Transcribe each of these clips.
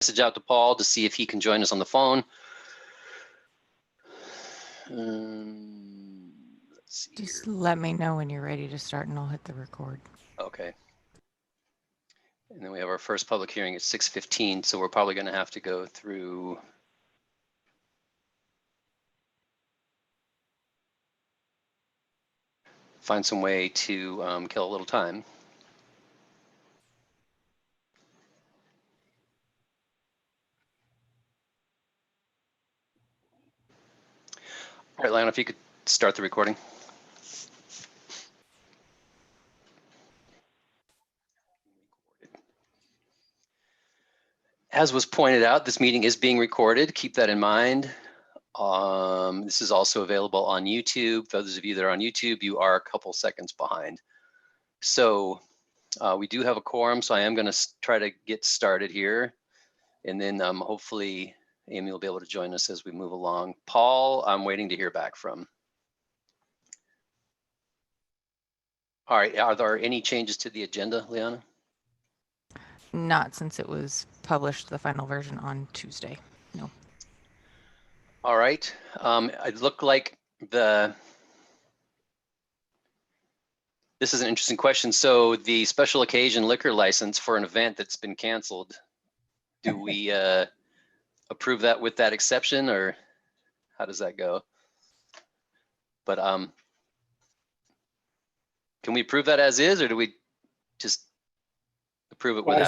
Message out to Paul to see if he can join us on the phone. Let's see Just here. let me know when you're ready to start and I'll hit the record. Okay. And then we have our first public hearing at 6:15, so we're probably going to have to go through find some way to kill a little time. All right, Lionel, if you could start the recording. As was pointed out, this meeting is being recorded. Keep that in mind. This is also available on YouTube. For those of you that are on YouTube, you are a couple seconds behind. So we do have a quorum, so I am going to try to get started here. And then hopefully Amy will be able to join us as we move along. Paul, I'm waiting to hear back from. All right, are there any changes to the agenda, Liana? Not since it was published, the final version, on Tuesday. No. All right, it looked like this is an interesting question. So the special occasion liquor license for an event that's been canceled, do we approve that with that exception, or how does that go? But can we approve that as is, or do we just approve it without?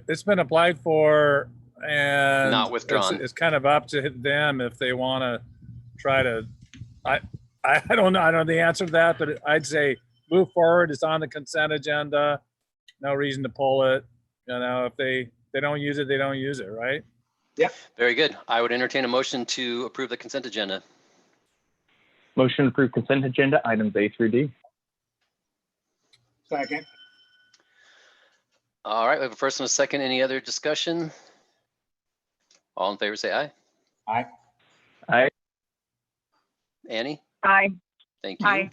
It's been applied for, and Not withdrawn. It's kind of up to them if they want to try to. I don't know. I don't know the answer to that, but I'd say move forward. It's on the consent agenda. No reason to pull it. You know, if they don't use it, they don't use it, right? Yep. Very good. I would entertain a motion to approve the consent agenda. Motion to approve consent agenda items A through D. Second. All right, we have a first and a second. Any other discussion? All in favor, say aye. Aye. Aye. Annie? Aye. Thank you. Aye.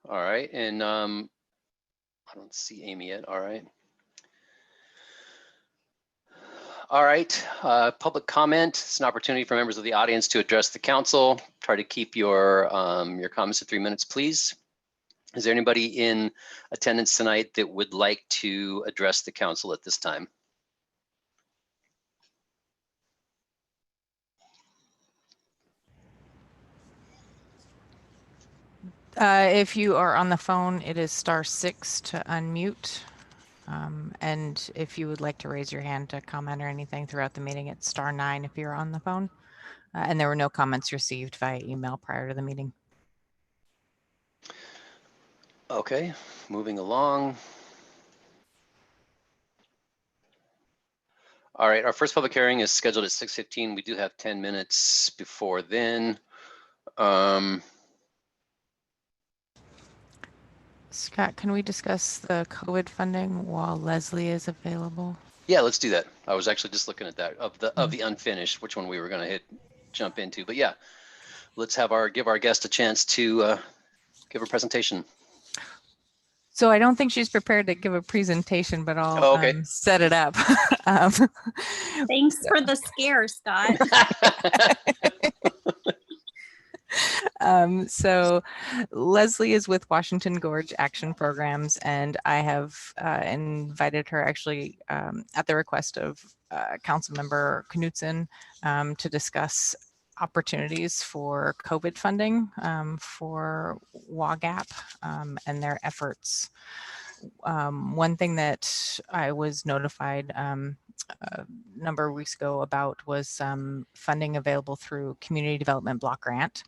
All right, and I don't see Amy yet. All right. All right, public comment. It's an opportunity for members of the audience to address the council. Try to keep your comments to 3 minutes, please. Is there anybody in attendance tonight that would like to address the council at this time? If you are on the phone, it is *6 to unmute. And if you would like to raise your hand to comment or anything throughout the meeting, it's *9 if you're on the phone. And there were no comments received via email prior to the meeting. Okay, moving along. All right, our first public hearing is scheduled at 6:15. We do have 10 minutes before then. Scott, can we discuss the COVID funding while Leslie is available? Yeah, let's do that. I was actually just looking at that of the unfinished, which one we were going to jump into. But yeah, let's give our guest a chance to give a presentation. So I don't think she's prepared to give a presentation, but I'll okay. Set it up. Thanks for the scare, Scott. So Leslie is with Washington Gorge Action Programs, and I have invited her actually at the request of Councilmember Knutson to discuss opportunities for COVID funding for WAGAP and their efforts. One thing that I was notified a number of weeks ago about was funding available through Community Development Block Grant.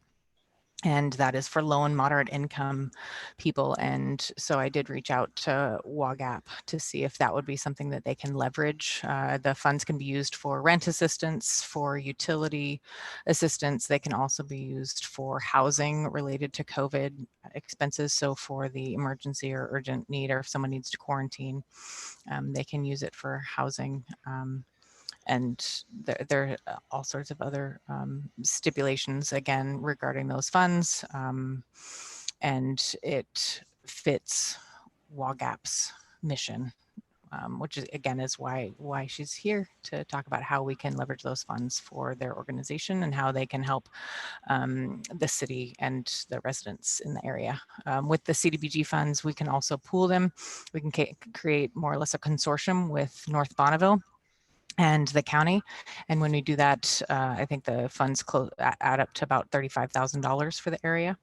And that is for low and moderate income people. And so I did reach out to WAGAP to see if that would be something that they can leverage. The funds can be used for rent assistance, for utility assistance. They can also be used for housing related to COVID expenses. So for the emergency or urgent need, or if someone needs to quarantine, they can use it for housing. And there are all sorts of other stipulations, again, regarding those funds. And it fits WAGAP's mission, which is, again, is why she's here, to talk about how we can leverage those funds for their organization and how they can help the city and the residents in the area. With the CDBG funds, we can also pool them. We can create more or less a consortium with North Bonneville and the county. And when we do that, I think the funds add up to about $35,000 for the area.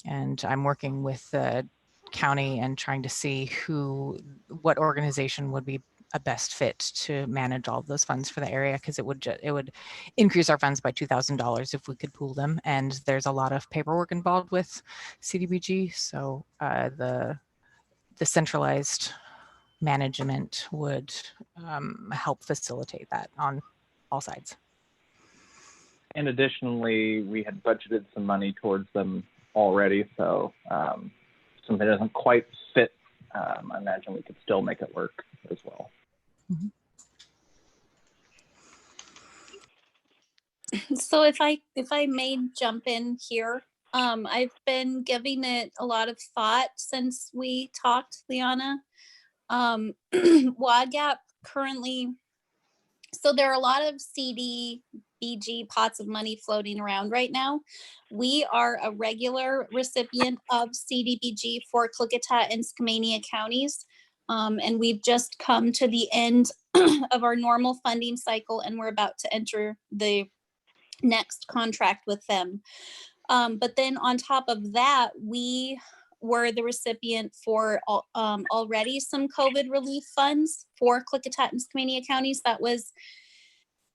And I'm working with the county and trying to see what organization would be a best fit to manage all of those funds for the area, because it would increase our funds by $2,000 if we could pool them. And there's a lot of paperwork involved with CDBG, so the centralized management would help facilitate that on all sides. And additionally, we had budgeted some money towards them already, so something doesn't quite fit, I imagine we could still make it work as well. Mm-hmm. So if I may jump in here, I've been giving it a lot of thought since we talked, Liana. WADGAP currently, so there are a lot of CDBG pots of money floating around right now. We are a regular recipient of CDBG for Klickitat and Skamania counties. And we've just come to the end of our normal funding cycle, and we're about to enter the next contract with them. But then on top of that, we were the recipient for already some COVID relief funds for Klickitat and Skamania counties. That was,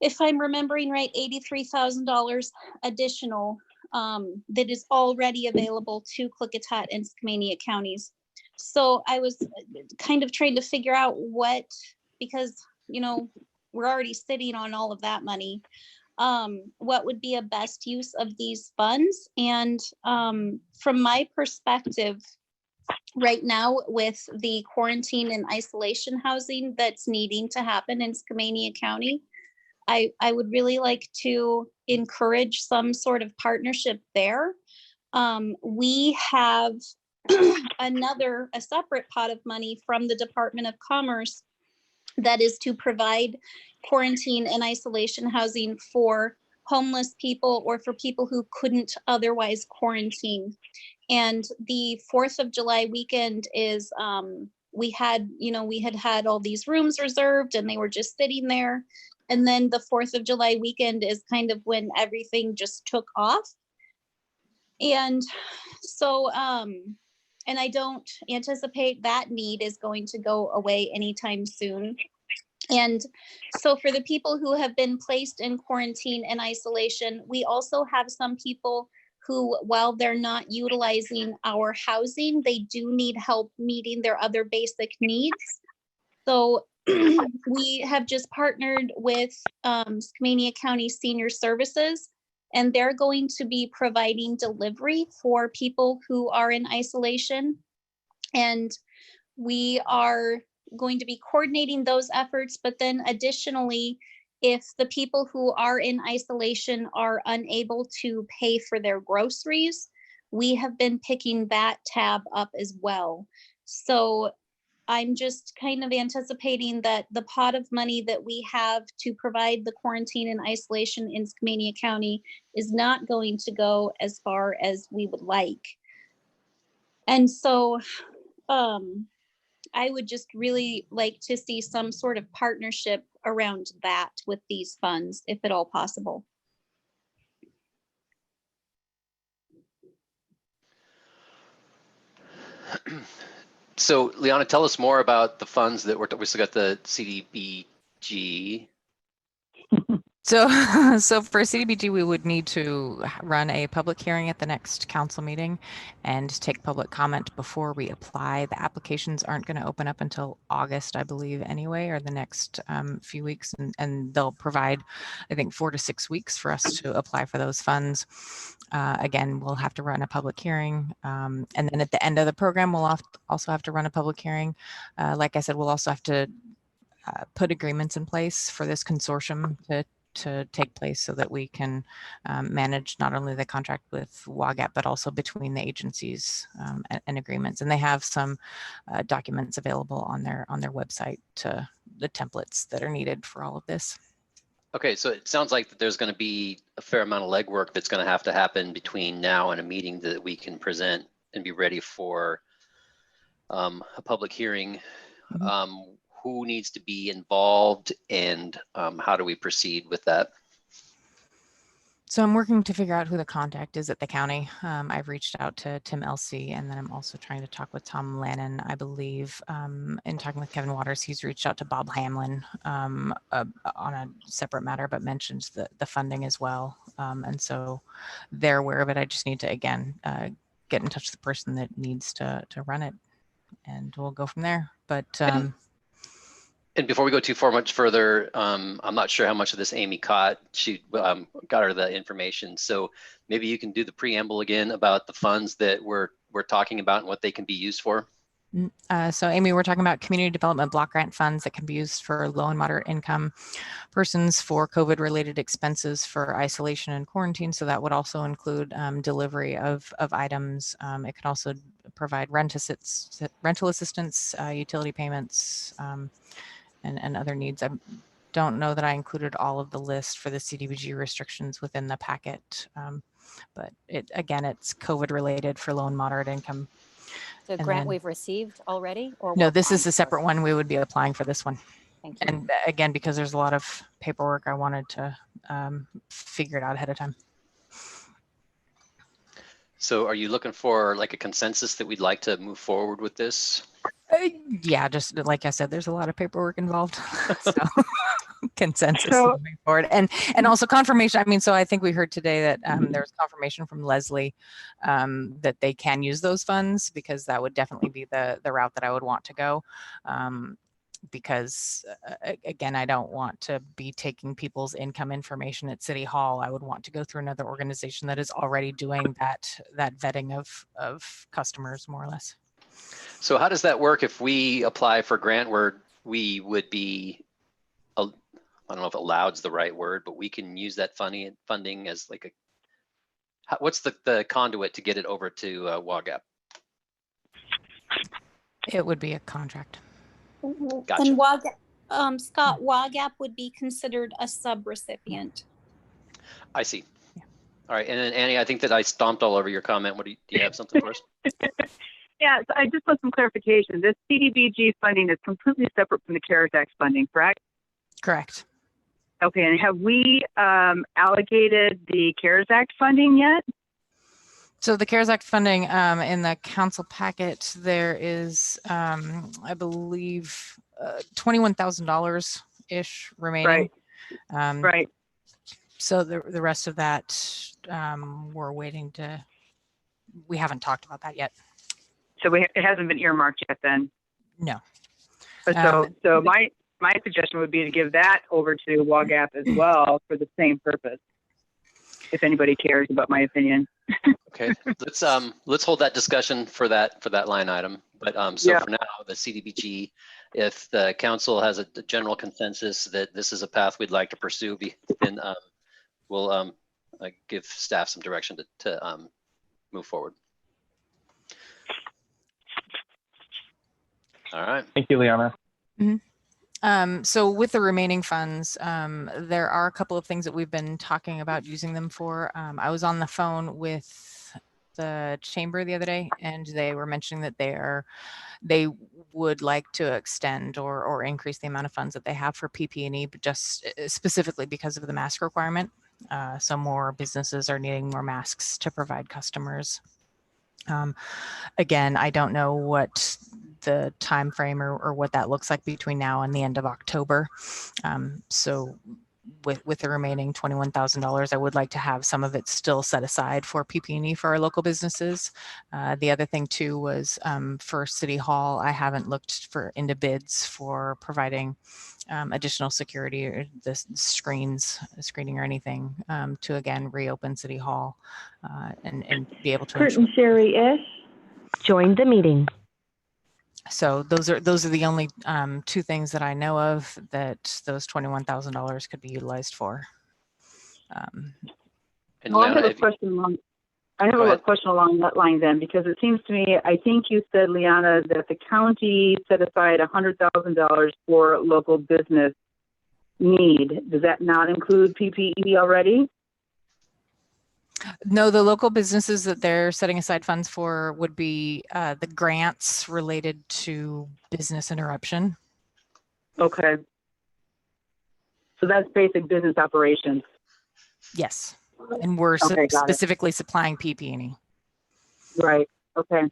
if I'm remembering right, $83,000 additional that is already available to Klickitat and Skamania counties. So I was kind of trying to figure out because, you know, we're already sitting on all of that money. What would be a best use of these funds? And from my perspective, right now with the quarantine and isolation housing that's needing to happen in Skamania County, I would really like to encourage some sort of partnership there. We have a separate pot of money from the Department of Commerce that is to provide quarantine and isolation housing for homeless people or for people who couldn't otherwise quarantine. And the 4th of July weekend is, we had all these rooms reserved and they were just sitting there. And then the 4th of July weekend is kind of when everything just took off. And so, and I don't anticipate that need is going to go away anytime soon. And so for the people who have been placed in quarantine and isolation, we also have some people who, while they're not utilizing our housing, they do need help meeting their other basic needs. So we have just partnered with Skamania County Senior Services, and they're going to be providing delivery for people who are in isolation. And we are going to be coordinating those efforts, but then additionally, if the people who are in isolation are unable to pay for their groceries, we have been picking that tab up as well. So I'm just kind of anticipating that the pot of money that we have to provide the quarantine and isolation in Skamania County is not going to go as far as we would like. And so I would just really like to see some sort of partnership around that with these funds, if at all possible. So, Liana, tell us more about the funds that we still got the CDBG. So for CDBG, we would need to run a public hearing at the next council meeting and take public comment before we apply. The applications aren't going to open up until August, I believe, anyway, or the next few weeks, and they'll provide, I think, 4 to 6 weeks for us to apply for those funds. Again, we'll have to run a public hearing, and then at the end of the program, we'll also have to run a public hearing. Like I said, we'll also have to put agreements in place for this consortium to to take place so that we can manage not only the contract with WAGAP, but also between the agencies and agreements. And they have some documents available on their website, to the templates that are needed for all of this. Okay, so it sounds like that there's going to be a fair amount of legwork that's going to have to happen between now and a meeting that we can present and be ready for a public hearing. Mhm. Who needs to be involved, and how do we proceed with that? So I'm working to figure out who the contact is at the county. I've reached out to Tim Elsey, and then I'm also trying to talk with Tom Lannon, I believe. In talking with Kevin Waters, he's reached out to Bob Hamlin on a separate matter, but mentions the funding as well. And so they're aware of it. I just need to, again, get in touch with the person that needs to run it, and we'll go from there. But And before we go too much further, I'm not sure how much of this Amy caught. She got her the information. So maybe you can do the preamble again about the funds that we're talking about and what they can be used for. So Amy, we're talking about community development block grant funds that can be used for low and moderate income persons for COVID related expenses for isolation and quarantine. So that would also include delivery of items. It could also provide rental assistance, utility payments, and other needs. I don't know that I included all of the list for the CDBG restrictions within the packet, but again, it's COVID related for low and moderate income. The And grant then- we've received already, or No, we're this is applying a separate for? one. We would be applying for this one. Thank you. And again, because there's a lot of paperwork, I wanted to figure it out ahead of time. So are you looking for like a consensus that we'd like to move forward with this? Yeah, just like I said, there's a lot of paperwork involved. So consensus So- moving forward, and also confirmation. I mean, so I think we heard today that there was confirmation from Leslie that they can use those funds, because that would definitely be the route that I would want to go. Because again, I don't want to be taking people's income information at City Hall. I would want to go through another organization that is already doing that vetting of customers, more or less. So how does that work if we apply for grant where we would be, I don't know if allowed's the right word, but we can use that funding as like what's the conduit to get it over to WAGAP? It would be a contract. Gotcha. And WAGAP, Scott, WAGAP would be considered a sub-recipient. I see. All right, and then Annie, I think that I stomped all over your comment. Do you have something for us? Yeah, so I just want some clarification. This CDBG funding is completely separate from the CARES Act funding, correct? Correct. Okay, and have we allocated the CARES Act funding yet? So the CARES Act funding in the council packet, there is, I believe, $21,000 ish remaining. Right. Right. So the rest of that, we're waiting to. We haven't talked about that yet. So it hasn't been earmarked yet then? No. So my suggestion would be to give that over to WAGAP as well for the same purpose, if anybody cares about my opinion. Okay, let's hold that discussion for that line item. But so Yeah. for now, the CDBG, if the council has a general consensus that this is a path we'd like to pursue, then we'll give staff some direction to move forward. All right. Thank you, Liana. So with the remaining funds, there are a couple of things that we've been talking about using them for. I was on the phone with the chamber the other day, and they were mentioning that they would like to extend or increase the amount of funds that they have for PPE, but just specifically because of the mask requirement. So more businesses are needing more masks to provide customers. Again, I don't know what the time frame or what that looks like between now and the end of October. So with the remaining $21,000, I would like to have some of it still set aside for PPE for our local businesses. The other thing too was for City Hall, I haven't looked into bids for providing additional security or the screening or anything to again reopen City Hall and be able to ensure. Curtin Sherry S. joined the meeting. So those are the only two things that I know of that those $21,000 could be utilized for. And Well, I Leona, have a if- question along. I have Go a ahead. question along that line then, because it seems to me, I think you said, Liana, that the county set aside $100,000 for local business need. Does that not include PPE already? No, the local businesses that they're setting aside funds for would be the grants related to business interruption. Okay. So that's basic business operations. Yes. And we're Okay, got it. specifically supplying PP&E. Right. Okay.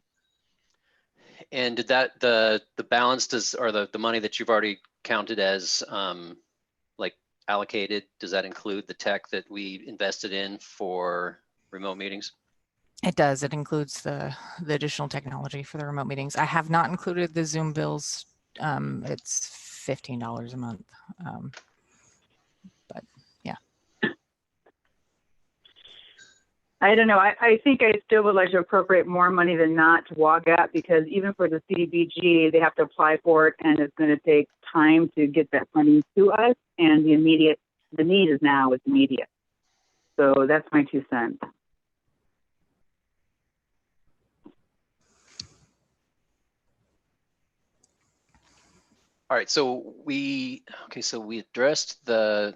and did that, the balance does, or the money that you've already counted as like allocated, does that include the tech that we invested in for remote meetings? It does. It includes the additional technology for the remote meetings. I have not included the Zoom bills. It's $15 a month. But yeah. I don't know. I think I still would like to appropriate more money than not to WAGAP, because even for the CDBG, they have to apply for it, and it's going to take time to get that funding to us. And the need is now is immediate. So that's my 2 cents. All right, so we addressed the.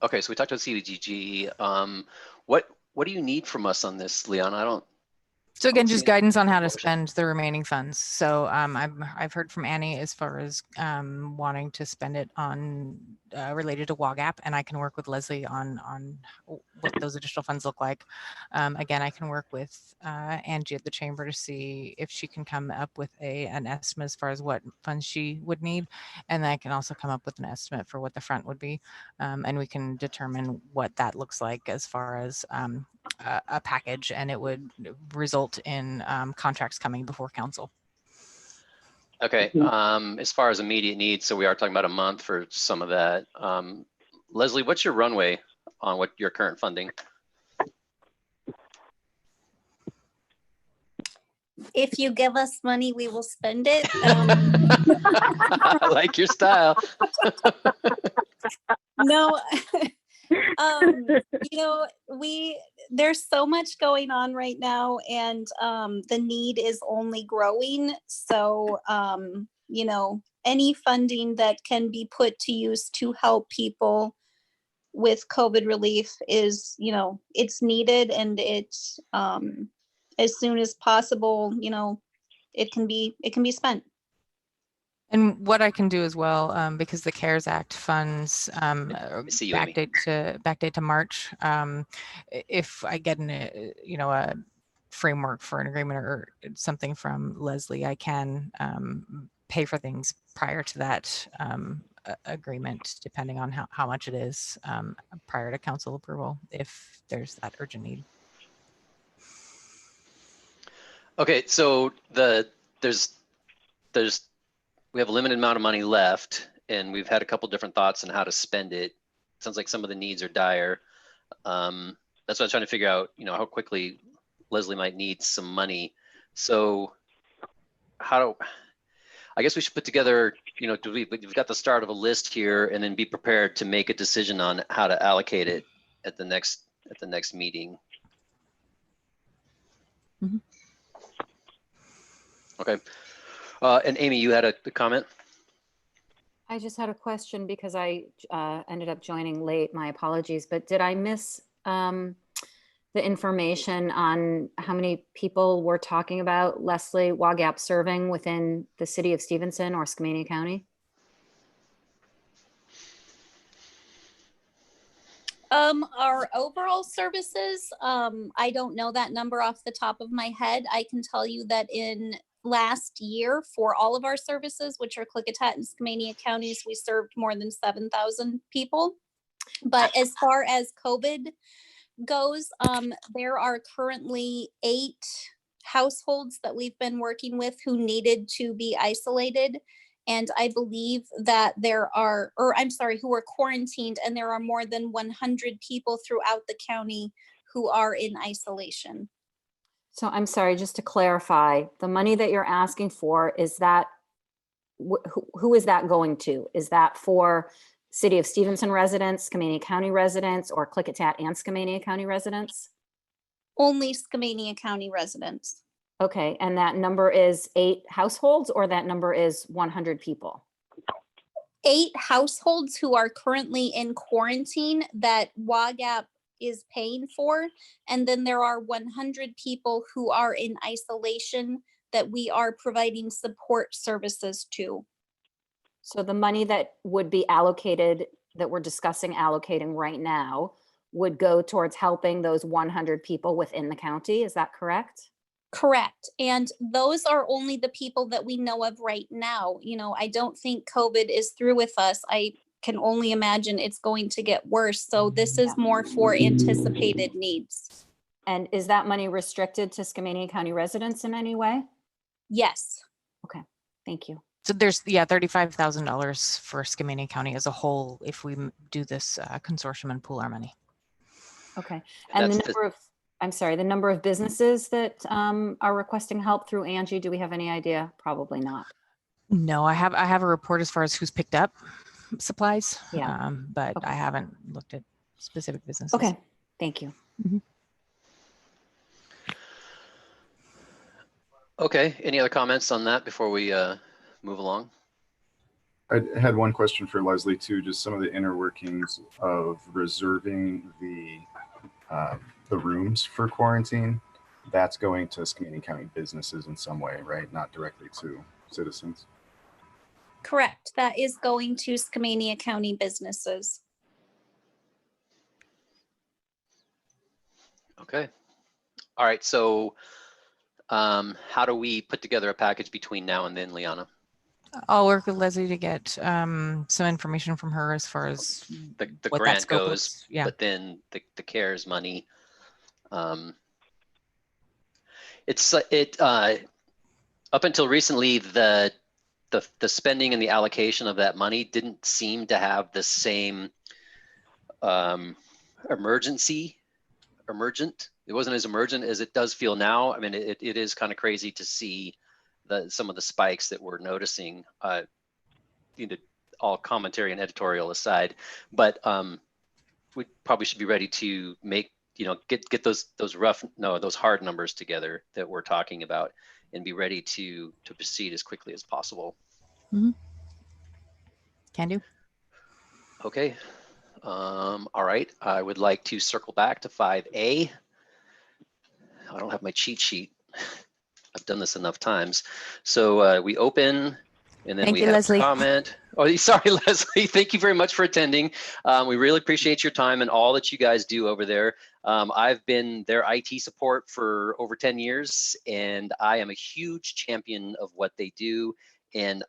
Okay, so we talked about CDBG. What do you need from us on this, Leon? So again, see just any guidance on how to motion. spend the remaining funds. So I've heard from Annie as far as wanting to spend it on related to WAGAP, and I can work with Leslie on what those additional funds look like. Again, I can work with Angie at the chamber to see if she can come up with an estimate as far as what funds she would need, and then I can also come up with an estimate for what the front would be, and we can determine what that looks like as far as a package, and it would result in contracts coming before council. Okay, as far as immediate needs, so we are talking about a month for some of that. Leslie, what's your runway on what your current funding? If you give us money, we will spend it. I like your style. No, there's so much going on right now, and the need is only growing. So, any funding that can be put to use to help people with COVID relief is, it's needed, and it's as soon as possible, it can be spent. And what I can do as well, because the CARES Act funds see you, Amy. backdate to March. If I get a framework for an agreement or something from Leslie, I can pay for things prior to that agreement, depending on how much it is, prior to council approval, if there's that urgent need. Okay, so we have a limited amount of money left, and we've had a couple different thoughts on how to spend it. Sounds like some of the needs are dire. That's what I'm trying to figure out, how quickly Leslie might need some money. So I guess we should put together, we've got the start of a list here, and then be prepared to make a decision on how to allocate it at the next meeting. Mhm. Okay. And Amy, you had a comment? I just had a question because I ended up joining late. My apologies, but did I miss the information on how many people we're talking about, Leslie, WAGAP serving within the city of Stevenson or Skamania County? Our overall services, I don't know that number off the top of my head. I can tell you that in last year, for all of our services, which are Klickitat and Skamania counties, we served more than 7,000 people. But as far as COVID goes, there are currently 8 households that we've been working with who needed to be isolated. And I believe that who are quarantined, and there are more than 100 people throughout the county who are in isolation. So I'm sorry, just to clarify, the money that you're asking for, is that who is that going to? Is that for City of Stevenson residents, Skamania County residents, or Klickitat and Skamania County residents? Only Skamania County residents. Okay, and that number is 8 households, or that number is 100 people? 8 households who are currently in quarantine that WAGAP is paying for. And then there are 100 people who are in isolation that we are providing support services to. So the money that would be allocated, that we're discussing allocating right now, would go towards helping those 100 people within the county. Is that correct? Correct. And those are only the people that we know of right now. You know, I don't think COVID is through with us. I can only imagine it's going to get worse. So this is more for anticipated needs. And is that money restricted to Skamania County residents in any way? Yes. Okay, thank you. So there's, yeah, $35,000 for Skamania County as a whole if we do this consortium and pool our money. Okay, and That's the number of, I'm sorry, the number of businesses that are requesting help through Angie, do we have any idea? Probably not. No, I have a report as far as who's picked up supplies, Yeah. but Okay. I haven't looked at specific businesses. Okay, thank you. Okay, any other comments on that before we move along? I had one question for Leslie too, just some of the inner workings of reserving the rooms for quarantine. That's going to Skamania County businesses in some way, right? Not directly to citizens. Correct. That is going to Skamania County businesses. Okay. All right, so how do we put together a package between now and then, Liana? I'll work with Leslie to get some information from her as far as The what that grant scope goes, looks- yeah. but then the CARES money. It's up until recently, the spending and the allocation of that money didn't seem to have the same emergent. It wasn't as emergent as it does feel now. I mean, it is kind of crazy to see some of the spikes that we're noticing. All commentary and editorial aside, but we probably should be ready to make, get those hard numbers together that we're talking about, and be ready to proceed as quickly as possible. Can do. Okay. All right. I would like to circle back to 5A. I don't have my cheat sheet. I've done this enough times. So we open, and then Thank we you, have Leslie. comment. Oh, sorry, Leslie. Thank you very much for attending. We really appreciate your time and all that you guys do over there. I've been their IT support for over 10 years, and I am a huge champion of what they do, and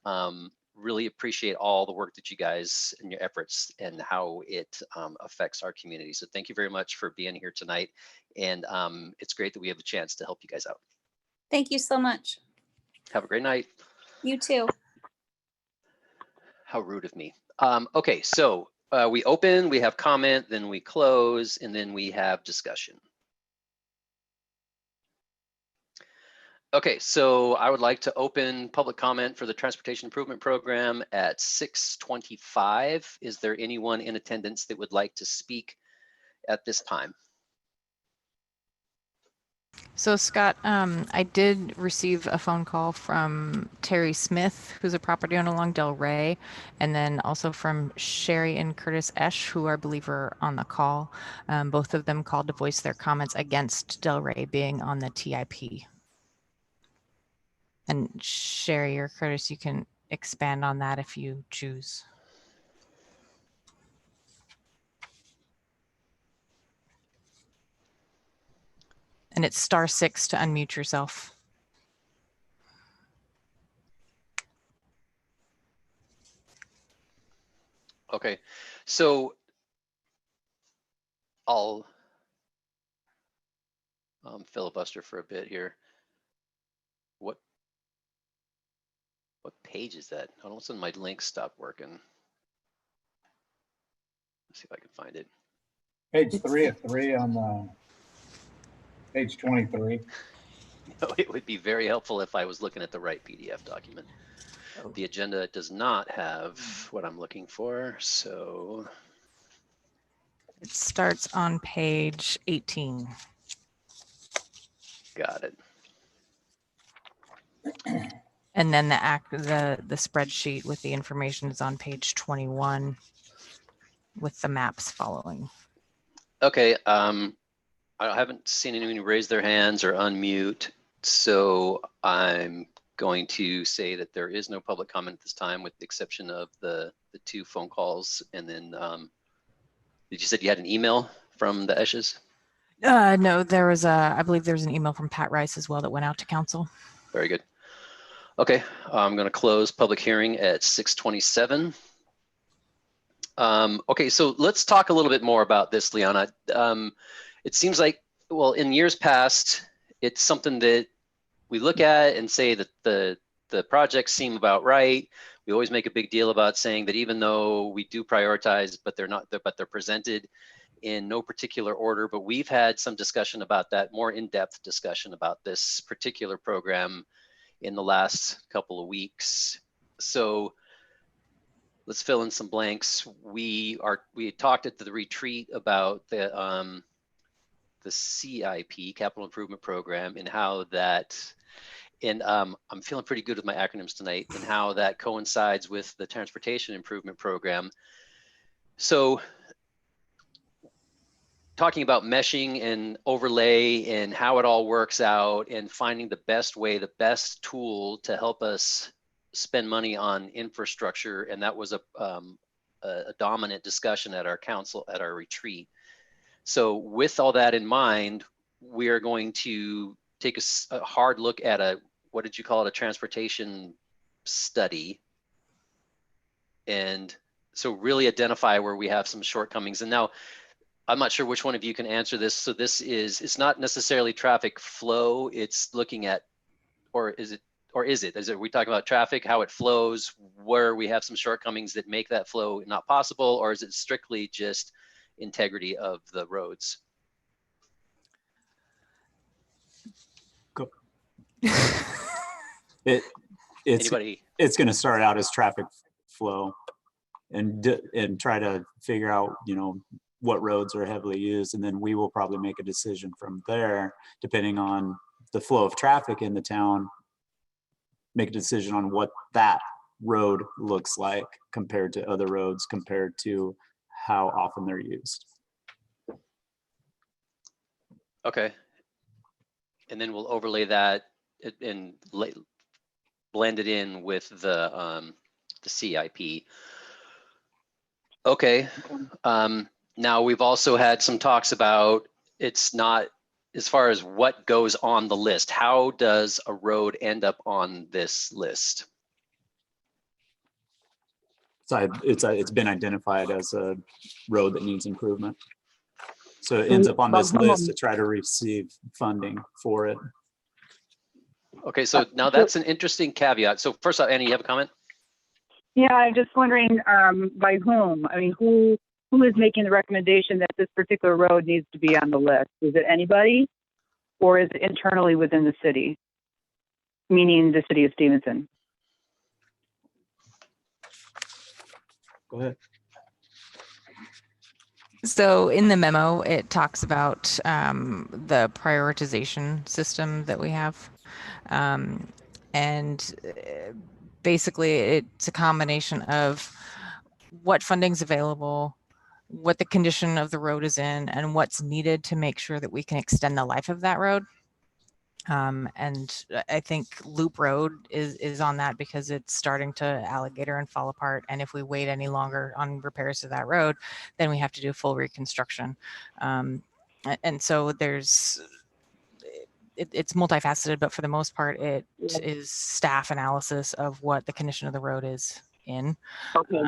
really appreciate all the work that you guys and your efforts and how it affects our community. So thank you very much for being here tonight. And it's great that we have a chance to help you guys out. Thank you so much. Have a great night. You too. How rude of me. Okay, so we open, we have comment, then we close, and then we have discussion. Okay, so I would like to open public comment for the Transportation Improvement Program at 6:25. Is there anyone in attendance that would like to speak at this time? So Scott, I did receive a phone call from Terry Smith, who's a property owner along Del Rey, and then also from Sherry and Curtis Esch, who I believe are on the call. Both of them called to voice their comments against Del Rey being on the TIP. And Sherry or Curtis, you can expand on that if you choose. And it's *6 to unmute yourself. Okay, so I'll filibuster for a bit here. What page is that? All of a sudden my link stopped working. Let's see if I can find it. Page 3 of 3 on page 23. No, it would be very helpful if I was looking at the right PDF document. The agenda does not have what I'm looking for, so It starts on page 18. got it. And then the spreadsheet with the information is on page 21 with the maps following. Okay, I haven't seen anyone raise their hands or unmute, so I'm going to say that there is no public comment at this time, with the exception of the 2 phone calls. And then, did you said you had an email from the Eshes? No, I believe there was an email from Pat Rice as well that went out to council. Very good. Okay, I'm going to close public hearing at 6:27. Okay, so let's talk a little bit more about this, Liana. It seems like, well, in years past, it's something that we look at and say that the projects seem about right. We always make a big deal about saying that even though we do prioritize, but they're presented in no particular order. But we've had some discussion about that, more in-depth discussion about this particular program in the last couple of weeks. So let's fill in some blanks. We talked at the retreat about the CIP, Capital Improvement Program, and how that, and I'm feeling pretty good with my acronyms tonight, and how that coincides with the Transportation Improvement Program. So talking about meshing and overlay and how it all works out, and finding the best way, the best tool to help us spend money on infrastructure. And that was a dominant discussion at our council, at our retreat. So with all that in mind, we are going to take a hard look at what did you call it, a transportation study. And so really identify where we have some shortcomings. And now, I'm not sure which one of you can answer this. So it's not necessarily traffic flow, it's looking at, or is it, we talking about traffic, how it flows, where we have some shortcomings that make that flow not possible, or is it strictly just integrity of the roads? Go. Anybody? It's going to start out as traffic flow, and try to figure out, what roads are heavily used, and then we will probably make a decision from there, depending on the flow of traffic in the town, make a decision on what that road looks like compared to other roads, compared to how often they're used. Okay. And then we'll overlay that and blend it in with the CIP. Okay. Now we've also had some talks about, it's not, as far as what goes on the list, how does a road end up on this list? So it's been identified as a road that needs improvement. So it ends up on this list to try to receive funding for it. Okay, so now that's an interesting caveat. So first off, Annie, you have a comment? Yeah, I'm just wondering by whom? I mean, who is making the recommendation that this particular road needs to be on the list? Is it anybody, or is it internally within the city, meaning the city of Stevenson? Go ahead. So in the memo, it talks about the prioritization system that we have. And basically it's a combination of what funding's available, what the condition of the road is in, and what's needed to make sure that we can extend the life of that road. And I think Loop Road is on that because it's starting to alligator and fall apart. And if we wait any longer on repairs to that road, then we have to do full reconstruction. And so it's multifaceted, but for the most part, it is staff analysis of what the condition of the road is in. Okay.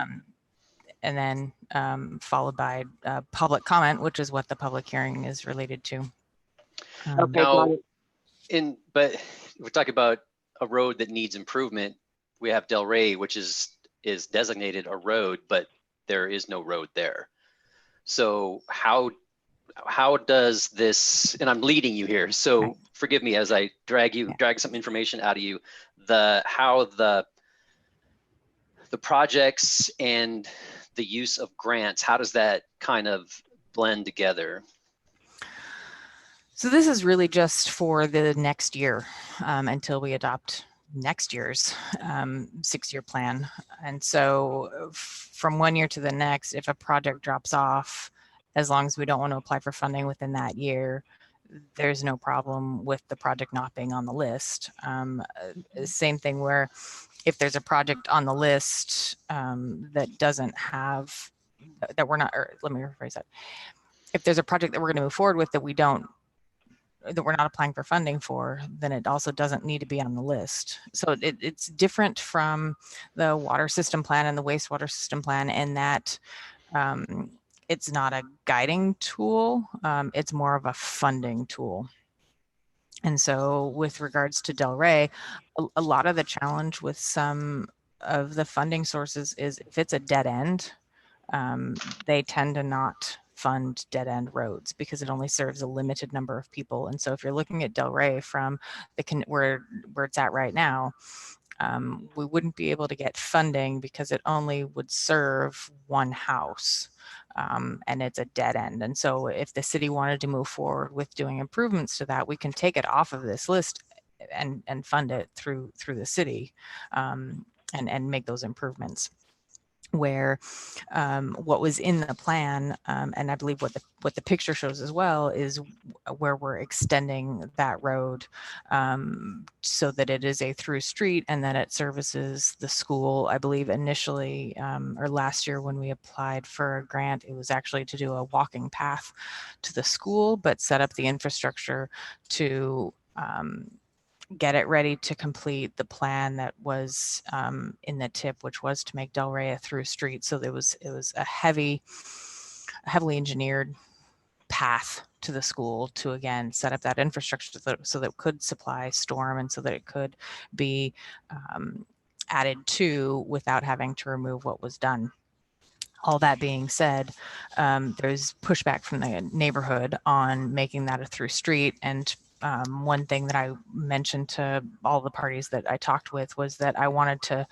And then followed by public comment, which is what the public hearing is related to. Okay, now, but we're talking about a road that needs improvement. We have Del Rey, which is designated a road, but there is no road there. So how does this, and I'm leading you here, so forgive me as I drag some information out of you, how the the projects and the use of grants, how does that kind of blend together? So this is really just for the next year until we adopt next year's 6-year plan. And so from one year to the next, if a project drops off, as long as we don't want to apply for funding within that year, there's no problem with the project not being on the list. Same thing where if there's a project on the list that doesn't have, that we're not, or let me rephrase that. If there's a project that we're going to move forward with that we're not applying for funding for, then it also doesn't need to be on the list. So it's different from the water system plan and the wastewater system plan in that it's not a guiding tool, it's more of a funding tool. And so with regards to Delray, a lot of the challenge with some of the funding sources is if it's a dead end, they tend to not fund dead end roads because it only serves a limited number of people. And so if you're looking at Delray from where it's at right now, we wouldn't be able to get funding because it only would serve one house. And it's a dead end. And so if the city wanted to move forward with doing improvements to that, we can take it off of this list and fund it through the city and make those improvements. Where what was in the plan, and I believe what the picture shows as well, is where we're extending that road so that it is a through street and that it services the school. I believe initially or last year when we applied for a grant, it was actually to do a walking path to the school, but set up the infrastructure to get it ready to complete the plan that was in the tip, which was to make Delray a through street. So it was a heavily engineered path to the school to again set up that infrastructure so that it could supply storm and so that it could be added to without having to remove what was done. All that being said, there's pushback from the neighborhood on making that a through street. And one thing that I mentioned to all the parties that I talked with was that I wanted to,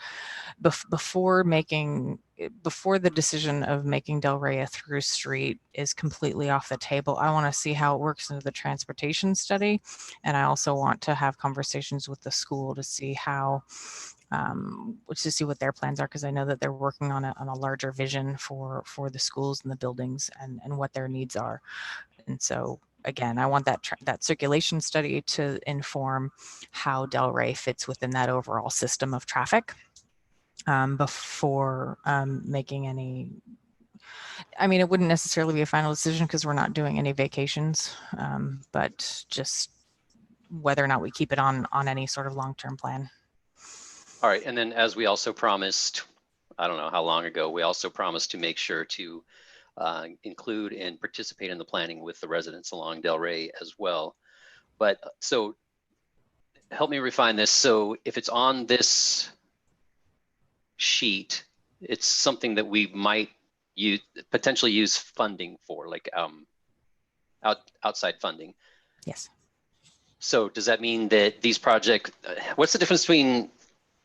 before the decision of making Delray a through street is completely off the table, I want to see how it works into the transportation study. And I also want to have conversations with the school to see how, to see what their plans are, because I know that they're working on a larger vision for the schools and the buildings and what their needs are. And so again, I want that circulation study to inform how Delray fits within that overall system of traffic before making any. I mean, it wouldn't necessarily be a final decision because we're not doing any vacations, but just whether or not we keep it on any sort of long-term plan. All right, and then as we also promised, I don't know how long ago, we also promised to make sure to include and participate in the planning with the residents along Delray as well. But so help me refine this. So if it's on this sheet, it's something that we might potentially use funding for, like outside funding. Yes. So does that mean that these projects, what's the difference between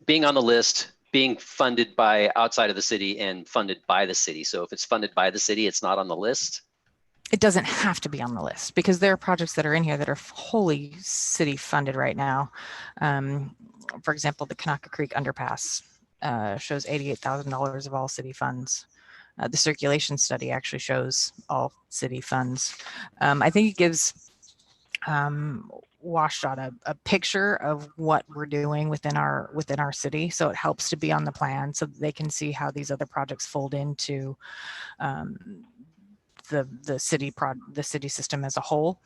being on the list, being funded by outside of the city, and funded by the city? So if it's funded by the city, it's not on the list? It doesn't have to be on the list because there are projects that are in here that are wholly city funded right now. For example, the Kanaka Creek Underpass shows $88,000 of all city funds. The circulation study actually shows all city funds. I think it gives WashDOT a picture of what we're doing within our city, so it helps to be on the plan so that they can see how these other projects fold into the city system as a whole.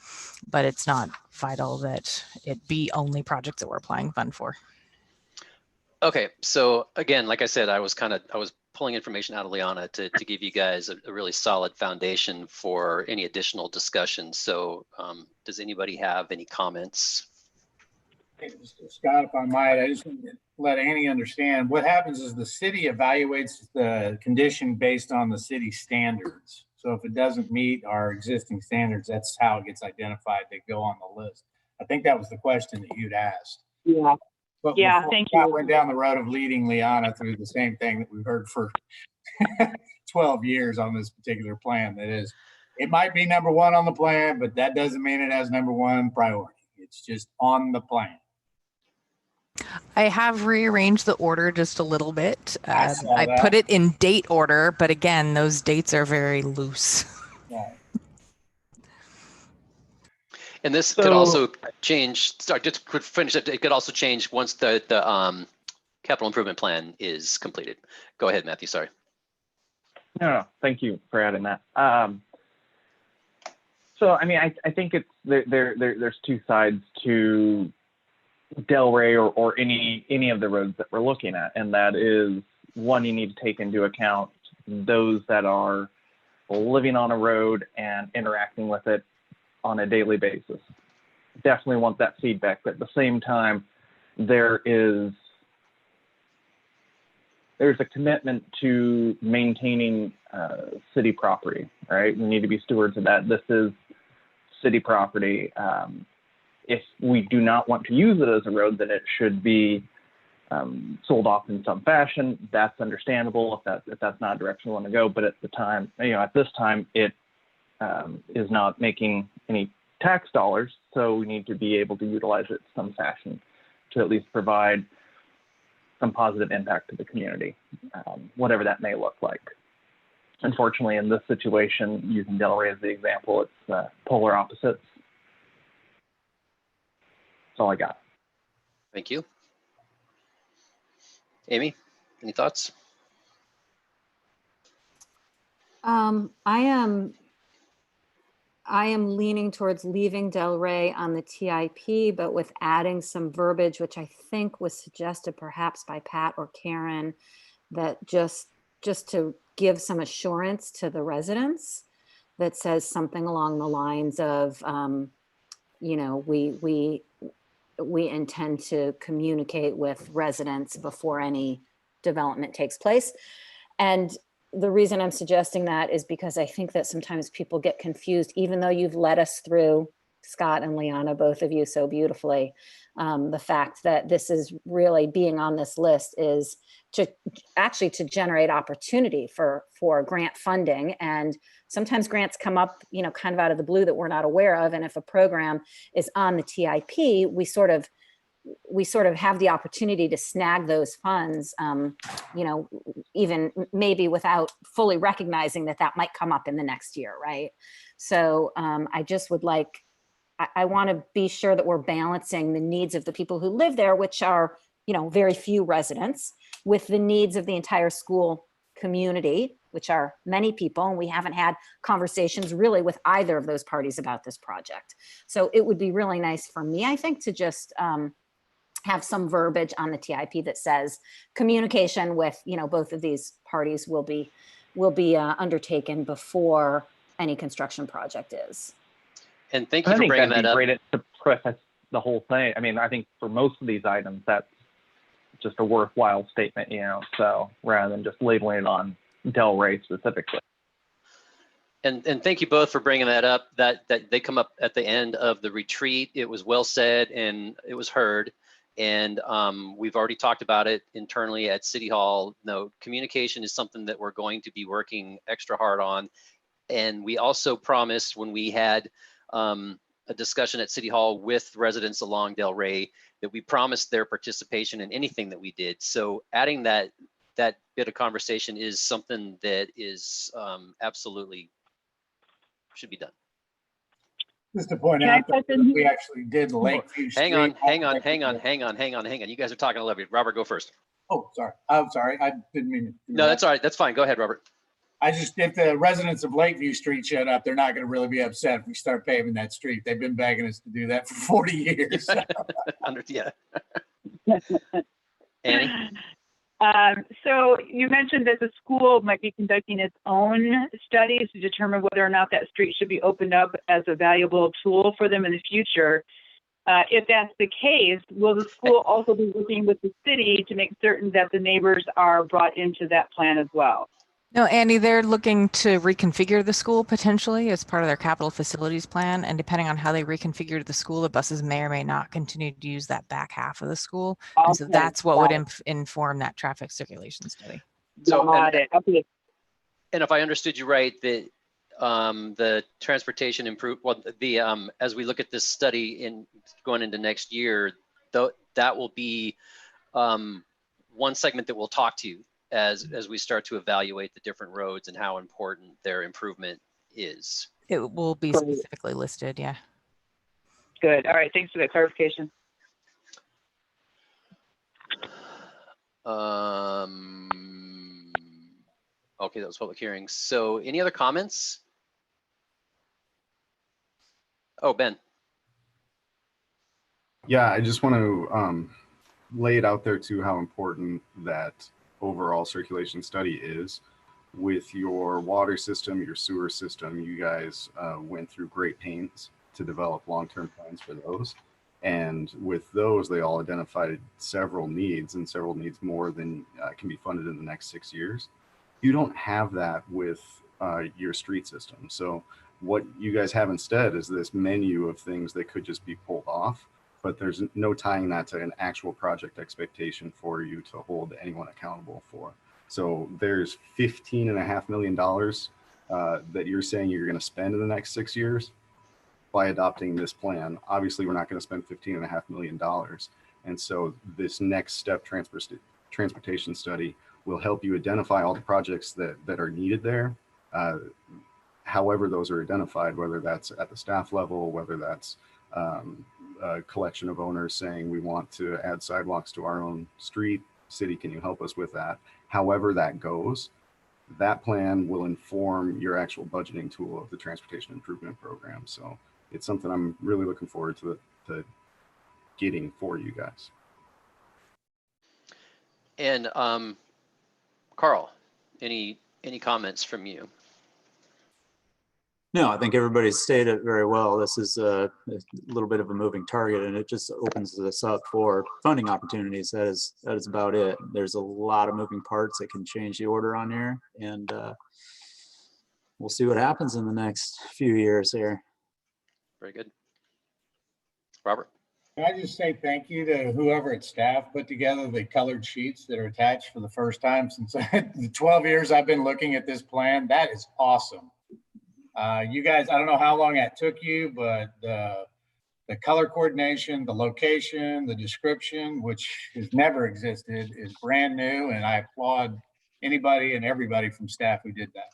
But it's not vital that it be only projects that we're applying fund for. Okay, so again, like I said, I was pulling information out of Liana to give you guys a really solid foundation for any additional discussion. So does anybody have any comments? Hey, Scott, if I might, I just want to let Annie understand what happens is the city evaluates the condition based on the city standards. So if it doesn't meet our existing standards, that's how it gets identified to go on the list. I think that was the question that you'd asked. Yeah. But Yeah, before thank Scott you. went down the road of leading Liana through the same thing that we've heard for 12 years on this particular plan. That is, it might be number one on the plan, but that doesn't mean it has number one priority. It's just on the plan. I have rearranged the order just a little bit. I saw I that. put it in date order, but again, those dates are very loose. Right. And this could also change, sorry, just to finish it, it could also change once the capital improvement plan is completed. Go ahead, Matthew, sorry. No, thank you for adding that. So, I mean, I think it's there's two sides to Delray or any of the roads that we're looking at, and that is one, you need to take into account those that are living on a road and interacting with it on a daily basis. Definitely want that feedback, but at the same time, there's a commitment to maintaining city property, right? We need to be stewards of that. This is city property. If we do not want to use it as a road, then it should be sold off in some fashion. That's understandable if that's not a direction we want to go. But at the time, at this time, it is not making any tax dollars, so we need to be able to utilize it in some fashion to at least provide some positive impact to the community, whatever that may look like. Unfortunately, in this situation, using Delray as the example, it's polar opposites. That's all I got. Thank you. Amy, any thoughts? I am leaning towards leaving Delray on the TIP, but with adding some verbiage, which I think was suggested perhaps by Pat or Karen, that just to give some assurance to the residents that says something along the lines of, we intend to communicate with residents before any development takes place. And the reason I'm suggesting that is because I think that sometimes people get confused, even though you've led us through, Scott and Liana, both of you so beautifully, the fact that this is really being on this list is to generate opportunity for grant funding. And sometimes grants come up, kind of out of the blue that we're not aware of. And if a program is on the TIP, we sort of have the opportunity to snag those funds, even maybe without fully recognizing that might come up in the next year, right? So I just would I want to be sure that we're balancing the needs of the people who live there, which are, very few residents, with the needs of the entire school community, which are many people, and we haven't had conversations really with either of those parties about this project. So it would be really nice for me, I think, to just have some verbiage on the TIP that says communication with, both of these parties will be undertaken before any construction project is. And thank you for bringing that up. I think that'd be great to preface the whole thing. I mean, I think for most of these items, that's just a worthwhile statement, so rather than just labeling it on Delray specifically. And thank you both for bringing that up. That they come up at the end of the retreat. It was well said and it was heard. And we've already talked about it internally at City Hall. No, communication is something that we're going to be working extra hard on. And we also promised when we had a discussion at City Hall with residents along Delray that we promised their participation in anything that we did. So adding that bit of conversation is something that is absolutely should be done. Just to point out that we actually did Lakeview Street. Hang on. You guys are talking a little bit. Robert, go first. Oh, sorry. I'm sorry. I didn't mean to. No, that's all right. That's fine. Go ahead, Robert. If the residents of Lakeview Street shut up, they're not going to really be upset if we start paving that street. They've been begging us to do that for 40 years. Yeah. Annie? So you mentioned that the school might be conducting its own studies to determine whether or not that street should be opened up as a valuable tool for them in the future. If that's the case, will the school also be working with the city to make certain that the neighbors are brought into that plan as well? No, Andy, they're looking to reconfigure the school potentially as part of their capital facilities plan. And depending on how they reconfigure the school, the buses may or may not continue to use that back half of the school. And so Okay, that's what would got inform that traffic circulation study. So, Got it. Okay. and if I understood you right, that the transportation as we look at this study in going into next year, though, that will be one segment that we'll talk to as we start to evaluate the different roads and how important their improvement is. It will be Great. specifically listed, yeah. Good. All right. Thanks for that clarification. Okay, that was public hearing. So any other comments? Oh, Ben. Yeah, I just want to lay it out there too, how important that overall circulation study is. With your water system, your sewer system, you guys went through great pains to develop long-term plans for those. And with those, they all identified several needs, and several needs more than can be funded in the next 6 years. You don't have that with your street system. So what you guys have instead is this menu of things that could just be pulled off, but there's no tying that to an actual project expectation for you to hold anyone accountable for. So there's $15.5 million that you're saying you're going to spend in the next 6 years by adopting this plan. Obviously, we're not going to spend $15.5 million. And so this next step transportation study will help you identify all the projects that are needed there. However those are identified, whether that's at the staff level, whether that's a collection of owners saying we want to add sidewalks to our own street, city, can you help us with that? However that goes, that plan will inform your actual budgeting tool of the transportation improvement program. So it's something I'm really looking forward to getting for you guys. And Carl, any comments from you? No, I think everybody's stated it very well. This is a little bit of a moving target, and it just opens this up for funding opportunities. That is about it. There's a lot of moving parts that can change the order on here, and we'll see what happens in the next few years here. Very good. Robert? Can I just say thank you to whoever at staff put together the colored sheets that are attached for the first time since the 12 years I've been looking at this plan. That is awesome. You guys, I don't know how long that took you, but the color coordination, the location, the description, which has never existed, is brand new. And I applaud anybody and everybody from staff who did that.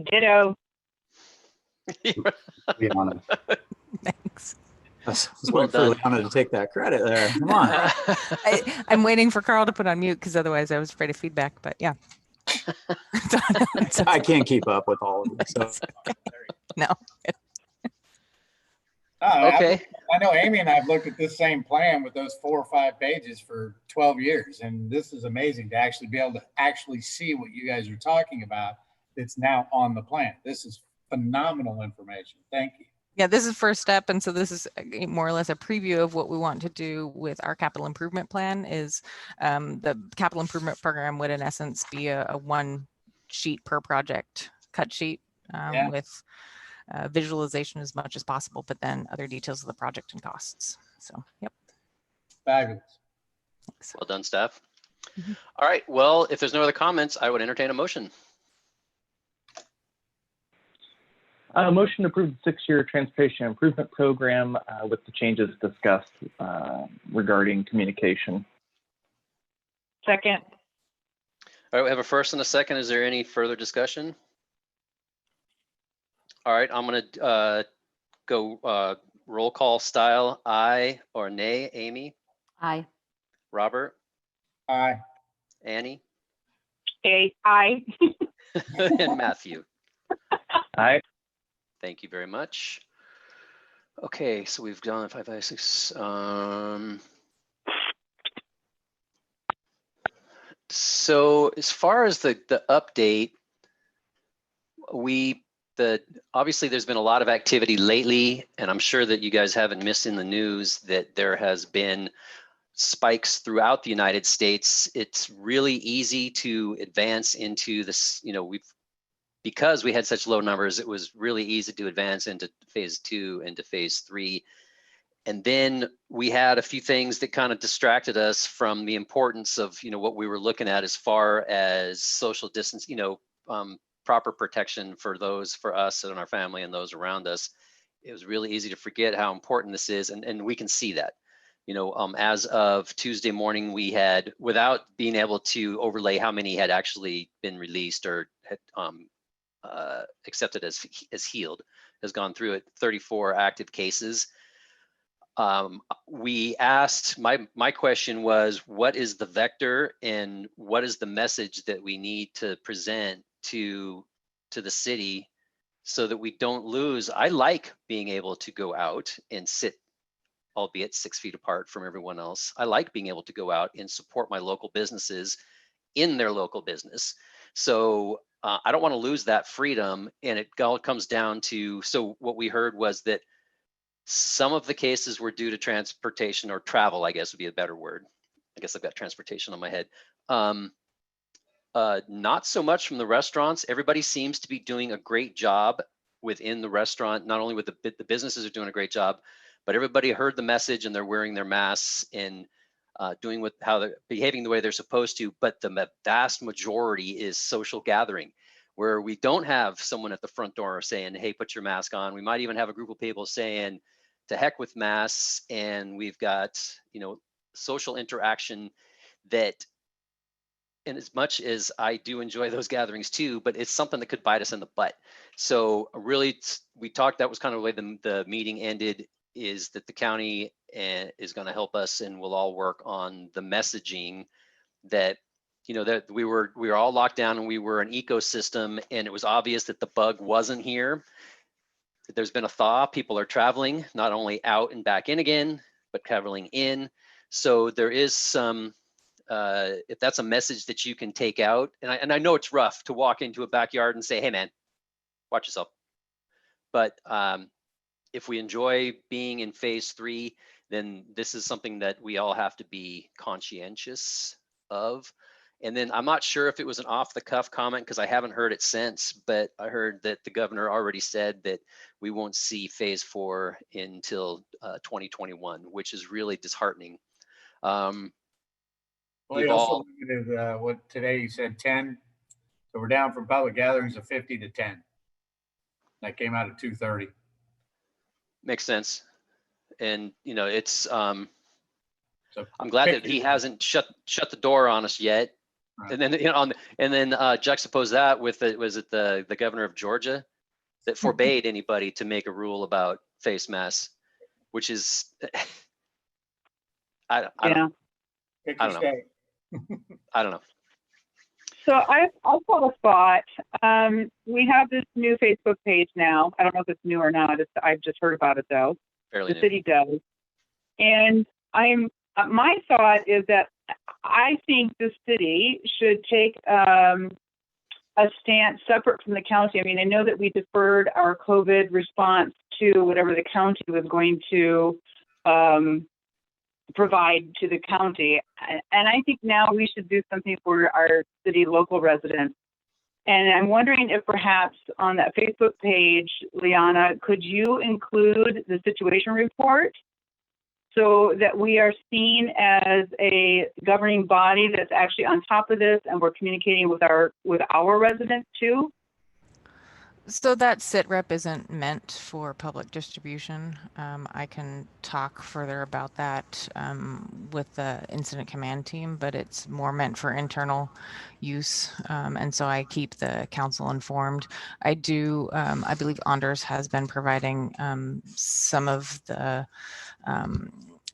Ditto. Liana. Thanks. I was Well waiting for done. Liana to take that credit there. Come on. I'm waiting for Carl to put on mute because otherwise I was afraid of feedback, but yeah. I can't keep up with all of them. So. No. Okay. I know Amy and I have looked at this same plan with those 4 or 5 pages for 12 years. And this is amazing to actually be able to actually see what you guys are talking about. That's now on the plan. This is phenomenal information. Thank you. Yeah, this is first step. And so this is more or less a preview of what we want to do with our capital improvement plan. Is the capital improvement program would in essence be a 1 sheet per project cut sheet with visualization as much as possible, but then other details of the project and costs. So, yep. Fabulous. Thanks. Well done, staff. Mm-hmm. All right. Well, if there's no other comments, I would entertain a motion. Motion to approve the 6-year transportation improvement program with the changes discussed regarding communication. Second. All right, we have a first and a second. Is there any further discussion? All right, I'm going to go roll call style. Aye or nay. Amy? Aye. Robert? Aye. Annie? Aye. And Matthew? Aye. Thank you very much. Okay, so we've done 5, 5, 6. So as far as the update, obviously there's been a lot of activity lately, and I'm sure that you guys haven't missed in the news that there has been spikes throughout the United States, it's really easy to advance into this, because we had such low numbers, it was really easy to advance into phase 2, into phase 3. And then we had a few things that kind of distracted us from the importance of, what we were looking at as far as social distance, proper protection for us and our family and those around us. It was really easy to forget how important this is. And we can see that, as of Tuesday morning, we had, without being able to overlay how many had actually been released or had accepted as healed, has gone through it, 34 active cases. We asked, my question was, what is the vector and what is the message that we need to present to the city so that we don't lose? I like being able to go out and sit, albeit 6 feet apart from everyone else. I like being able to go out and support my local businesses in their local business. So I don't want to lose that freedom. And it all comes down to, so what we heard was that some of the cases were due to transportation or travel, I guess would be a better word. I guess I've got transportation on my head. Not so much from the restaurants. Everybody seems to be doing a great job within the restaurant. Not only with the businesses are doing a great job, but everybody heard the message and they're wearing their masks and doing how they're behaving the way they're supposed to. But the vast majority is social gathering, where we don't have someone at the front door saying, hey, put your mask on. We might even have a group of people saying, to heck with masks. And we've got, social interaction that, and as much as I do enjoy those gatherings too, but it's something that could bite us in the butt. So really, we talked, that was kind of the way the meeting ended, is that the county is going to help us, and we'll all work on the messaging that, that we were all locked down and we were an ecosystem, and it was obvious that the bug wasn't here. There's been a thaw. People are traveling, not only out and back in again, but traveling in. So there is some, if that's a message that you can take out, and I know it's rough to walk into a backyard and say, hey man, watch yourself. But if we enjoy being in phase 3, then this is something that we all have to be conscientious of. And then I'm not sure if it was an off the cuff comment, because I haven't heard it since, but I heard that the governor already said that we won't see phase 4 until 2021, which is really disheartening. Well, he also limited what today he said 10. So we're down from public gatherings of 50 to 10. That came out at 2:30. Makes sense. And, it's, So I'm glad that he hasn't shut the door on us yet. Right. And then, juxtapose that with the governor of Georgia that forbade anybody to make a rule about face masks, which is, I don't know. I don't know. So I'll call a spot. We have this new Facebook page now. I don't know if it's new or not. I've just heard about it though. Fairly the new. City does. And my thought is that I think the city should take a stance separate from the county. I mean, I know that we deferred our COVID response to whatever the county was going to provide to the county. And I think now we should do something for our city local residents. And I'm wondering if perhaps on that Facebook page, Liana, could you include the situation report so that we are seen as a governing body that's actually on top of this, and we're communicating with our residents too? So that sit rep isn't meant for public distribution. I can talk further about that with the incident command team, but it's more meant for internal use. And so I keep the council informed. I do, I believe Anders has been providing some of the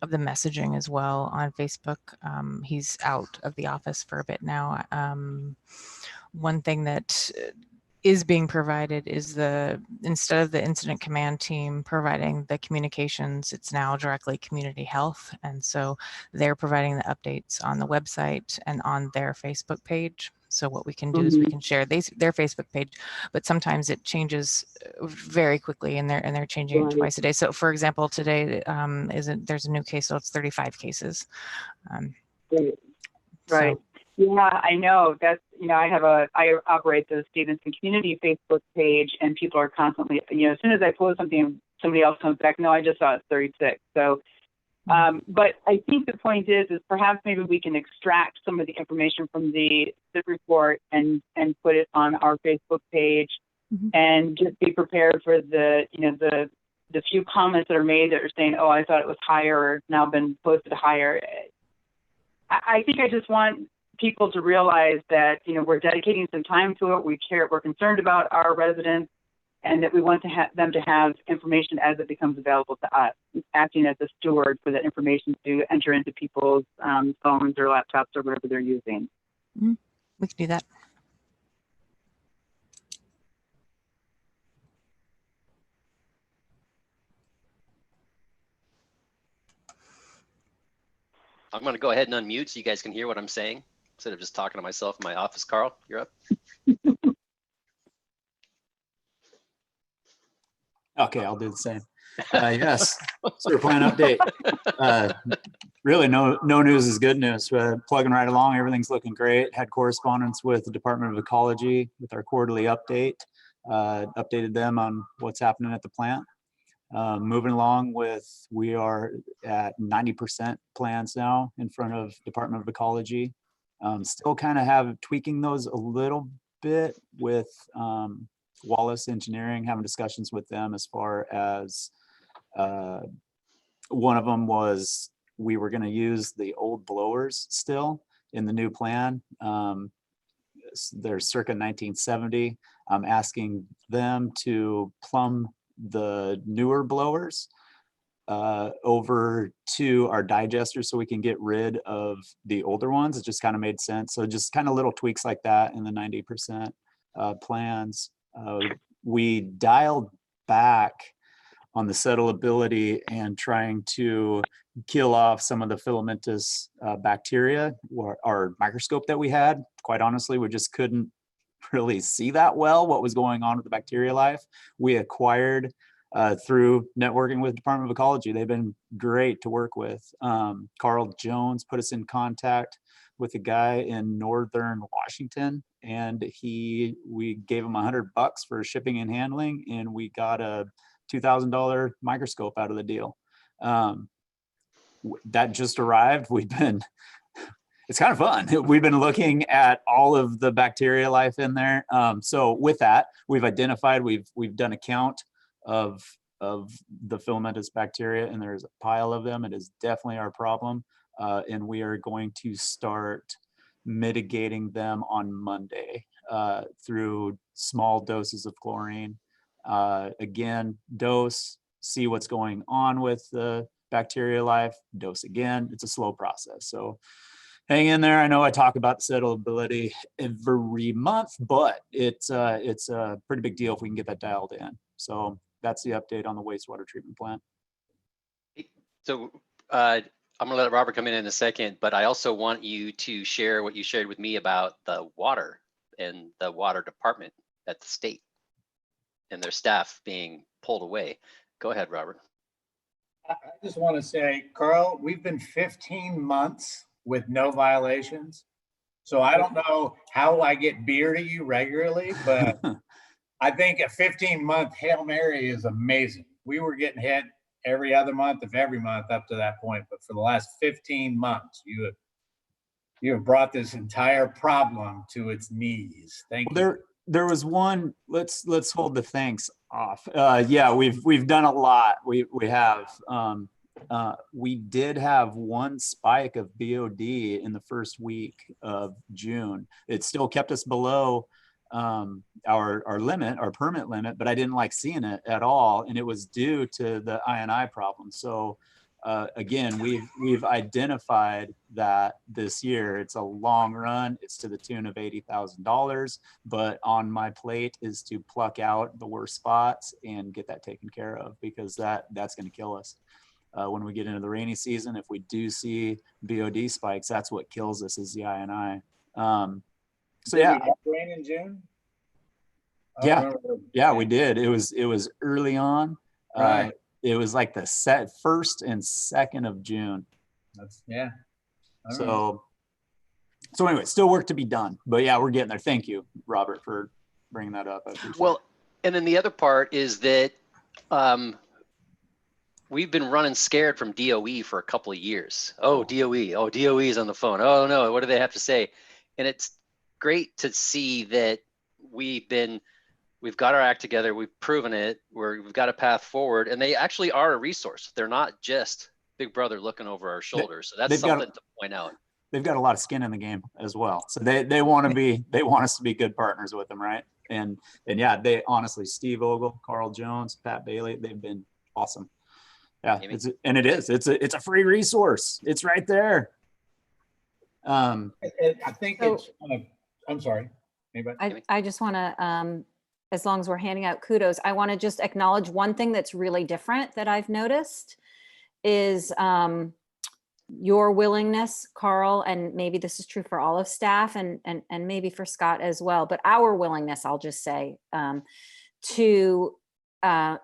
messaging as well on Facebook. He's out of the office for a bit now. One thing that is being provided is instead of the incident command team providing the communications, it's now directly community health. And so they're providing the updates on the website and on their Facebook page. So what we can do is we can share their Facebook page, but sometimes it changes very quickly and they're changing it twice a day. So for example, today there's a new case, so it's 35 cases. Right. Yeah, I know. That's, I operate the Stevenson Community Facebook page, and people are constantly, as soon as I post something, somebody else comes back, no, I just saw it's 36. So, but I think the point is perhaps maybe we can extract some of the information from the report and put it on our Facebook page, and just be prepared for the few comments that are made that are saying, oh, I thought it was higher, or it's now been posted higher. I think I just want people to realize that, we're dedicating some time to it. We care, we're concerned about our residents, and that we want to them to have information as it becomes available to us, acting as a steward for that information to enter into people's phones or laptops or whatever they're using. We can do that. I'm going to go ahead and unmute so you guys can hear what I'm saying instead of just talking to myself in my office. Carl, you're up. Okay, I'll do the same. Yes, sewer plan update. Really, no news is good news. Plugging right along, everything's looking great. Had correspondence with the Department of Ecology with our quarterly update. Updated them on what's happening at the plant. Moving along we are at 90% plans now in front of Department of Ecology. Still kind of tweaking those a little bit with Wallace Engineering, having discussions with them as far as one of them was we were going to use the old blowers still in the new plan. They're circa 1970. I'm asking them to plumb the newer blowers over to our digester so we can get rid of the older ones. It just kind of made sense. So just kind of little tweaks like that in the 90% plans. We dialed back on the settleability and trying to kill off some of the filamentous bacteria or our microscope that we had. Quite honestly, we just couldn't really see that well what was going on with the bacteria life. We acquired through networking with Department of Ecology. They've been great to work with. Carl Jones put us in contact with a guy in Northern Washington, and we gave him $100 for shipping and handling, and we got a $2,000 microscope out of the deal. That just arrived. It's kind of fun. We've been looking at all of the bacteria life in there. So with that, we've identified, we've done a count of the filamentous bacteria, and there's a pile of them. It is definitely our problem. And we are going to start mitigating them on Monday through small doses of chlorine. Again, dose, see what's going on with the bacteria life, dose again. It's a slow process. So hang in there. I know I talk about settleability every month, but it's a pretty big deal if we can get that dialed in. So that's the update on the wastewater treatment plant. So I'm gonna let Robert come in a second, but I also want you to share what you shared with me about the water and the water department at the state and their staff being pulled away. Go ahead, Robert. I just want to say, Carl, we've been 15 months with no violations. So I don't know how I get beer to you regularly, but I think a 15-month Hail Mary is amazing. We were getting hit every other month of every month up to that point. But for the last 15 months, you have brought this entire problem to its knees. Thank you. There was one, let's hold the thanks off. Yeah, we've done a lot. We have. We did have one spike of BOD in the first week of June. It still kept us below our limit, our permit limit, but I didn't like seeing it at all. And it was due to the I&I problem. So Again, we've identified that this year it's a long run. It's to the tune of $80,000, but on my plate is to pluck out the worst spots and get that taken care of, because that's going to kill us. When we get into the rainy season, if we do see BOD spikes, that's what kills us, is the INI. So Did yeah, we have rain in June? I don't yeah, remember. yeah, we did. It was early on. Right. It was like the 1st and 2nd of June. That's, yeah. All right. So anyway, still work to be done, but yeah, we're getting there. Thank you, Robert, for bringing that up. I appreciate Well, and then the other part is that we've been running scared from DOE for a couple of years. Oh, DOE. Oh, DOE is on the phone. Oh no, what do they have to say? And it's great to see that we've got our act together. We've proven it. We've got a path forward, and they actually are a resource. They're not just Big Brother looking over our shoulders. So that's something to point out. They've got a lot of skin in the game as well. So they want us to be good partners with them, right? And yeah, they honestly, Steve Ogle, Carl Jones, Pat Bailey, they've been awesome. Yeah, it's a free resource. It's right there. I think it's. I'm sorry. Anybody? I just want to, as long as we're handing out kudos, I want to just acknowledge one thing that's really different that I've noticed is your willingness, Carl, and maybe this is true for all of staff and maybe for Scott as well, but our willingness, I'll just say, to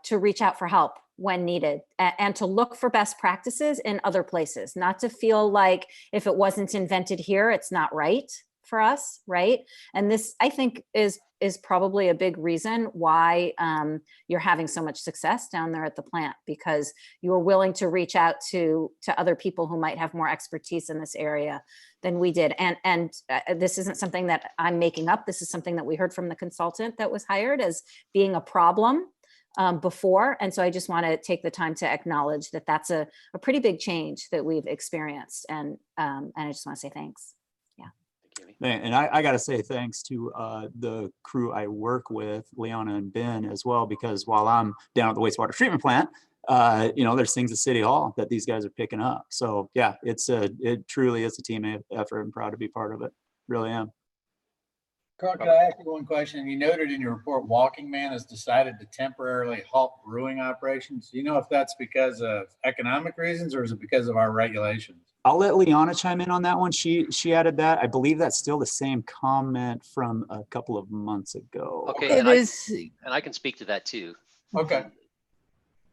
reach out for help when needed and to look for best practices in other places, not to feel like if it wasn't invented here, it's not right for us, right? And this, I think, is probably a big reason why you're having so much success down there at the plant, because you're willing to reach out to other people who might have more expertise in this area than we did. And this isn't something that I'm making up. This is something that we heard from the consultant that was hired as being a problem before. And so I just want to take the time to acknowledge that that's a pretty big change that we've experienced. And I just want to say thanks. And I got to say thanks to the crew I work with, Leona and Ben as well, because while I'm down at the wastewater treatment plant, there's things at City Hall that these guys are picking up. So yeah, it truly is a team effort. I'm proud to be part of it. Really am. Carl, could I ask you one question? You noted in your report, Walking Man has decided to temporarily halt brewing operations. Do you know if that's because of economic reasons or is it because of our regulations? I'll let Liana chime in on that one. She added that. I believe that's still the same comment from a couple of months ago. Okay, and I can speak to that too. Okay.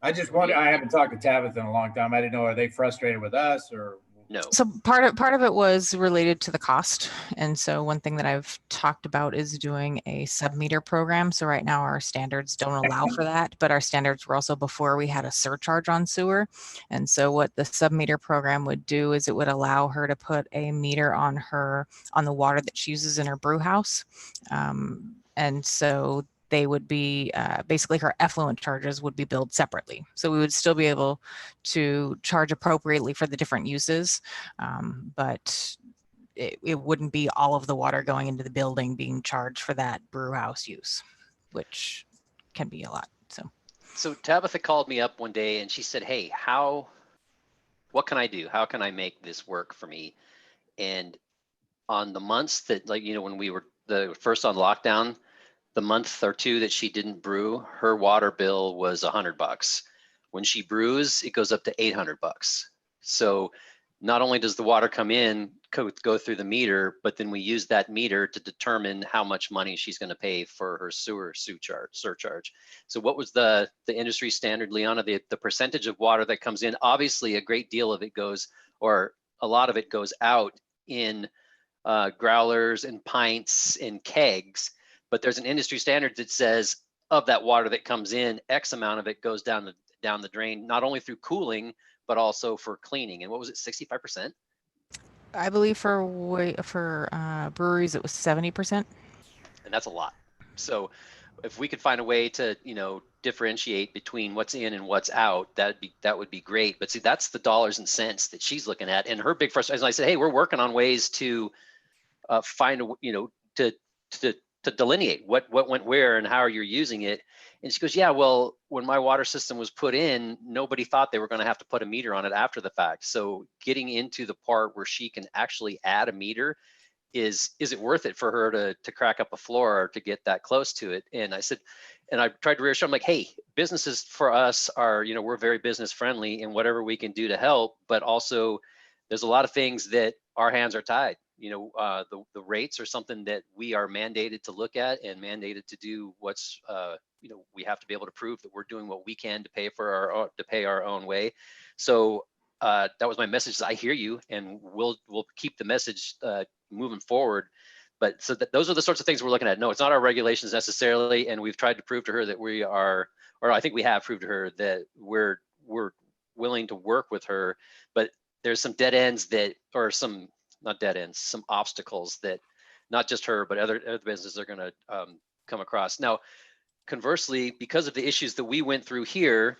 I just wonder, I haven't talked to Tabitha in a long time. I didn't know, are they frustrated with us or? No. So part of it was related to the cost. And so one thing that I've talked about is doing a sub-meter program. So right now our standards don't allow for that, but our standards were also before we had a surcharge on sewer. And so what the sub-meter program would do is it would allow her to put a meter on the water that she uses in her brew house. And so they would be basically her effluent charges would be billed separately. So we would still be able to charge appropriately for the different uses, but it wouldn't be all of the water going into the building being charged for that brew house use, which can be a lot. So Tabitha called me up one day and she said, hey, what can I do? How can I make this work for me? And on the months that, when we were the first on lockdown, the month or two that she didn't brew, her water bill was $100. When she brews, it goes up to $800. So not only does the water come in, go through the meter, but then we use that meter to determine how much money she's going to pay for her sewer surcharge. So what was the industry standard, Liana? The percentage of water that comes in, obviously a great deal of it goes, or a lot of it goes out in growlers and pints and kegs. But there's an industry standard that says of that water that comes in, X amount of it goes down the drain, not only through cooling, but also for cleaning. And what was it, 65%? I believe for breweries, it was 70%. And that's a lot. So if we could find a way to, differentiate between what's in and what's out, that would be great. But see, that's the dollars and cents that she's looking at. And her big frustration, I said, hey, we're working on ways to find, to to delineate what went where and how you're using it. And she goes, yeah, well, when my water system was put in, nobody thought they were going to have to put a meter on it after the fact. So getting into the part where she can actually add a meter, is it worth it for her to crack up a floor or to get that close to it? And I said, and I tried to reassure, I'm like, hey, businesses for us are, we're very business friendly and whatever we can do to help, but also there's a lot of things that our hands are tied. The rates are something that we are mandated to look at and mandated to do what's, we have to be able to prove that we're doing what we can to pay for our own way. So that was my message. I hear you, and we'll keep the message moving forward. But so those are the sorts of things we're looking at. No, it's not our regulations necessarily, and we've tried to prove to her that we are, or I think we have proved to her that we're willing to work with her. But there's some dead ends not dead ends, some obstacles that not just her, but other businesses are going to come across. Now, conversely, because of the issues that we went through here,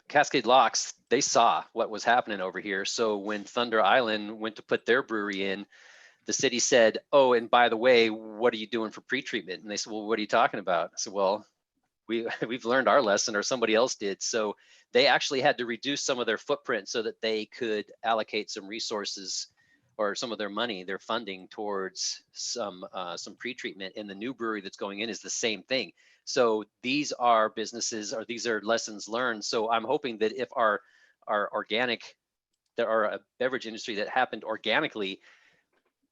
Cascade Locks, they saw what was happening over here. So when Thunder Island went to put their brewery in, the city said, oh, and by the way, what are you doing for pretreatment? And they said, well, what are you talking about? I said, well, we've learned our lesson, or somebody else did. So they actually had to reduce some of their footprint so that they could allocate some resources or some of their money, their funding towards some pretreatment. And the new brewery that's going in is the same thing. So these are businesses, or these are lessons learned. So I'm hoping that if our organic, there are a beverage industry that happened organically,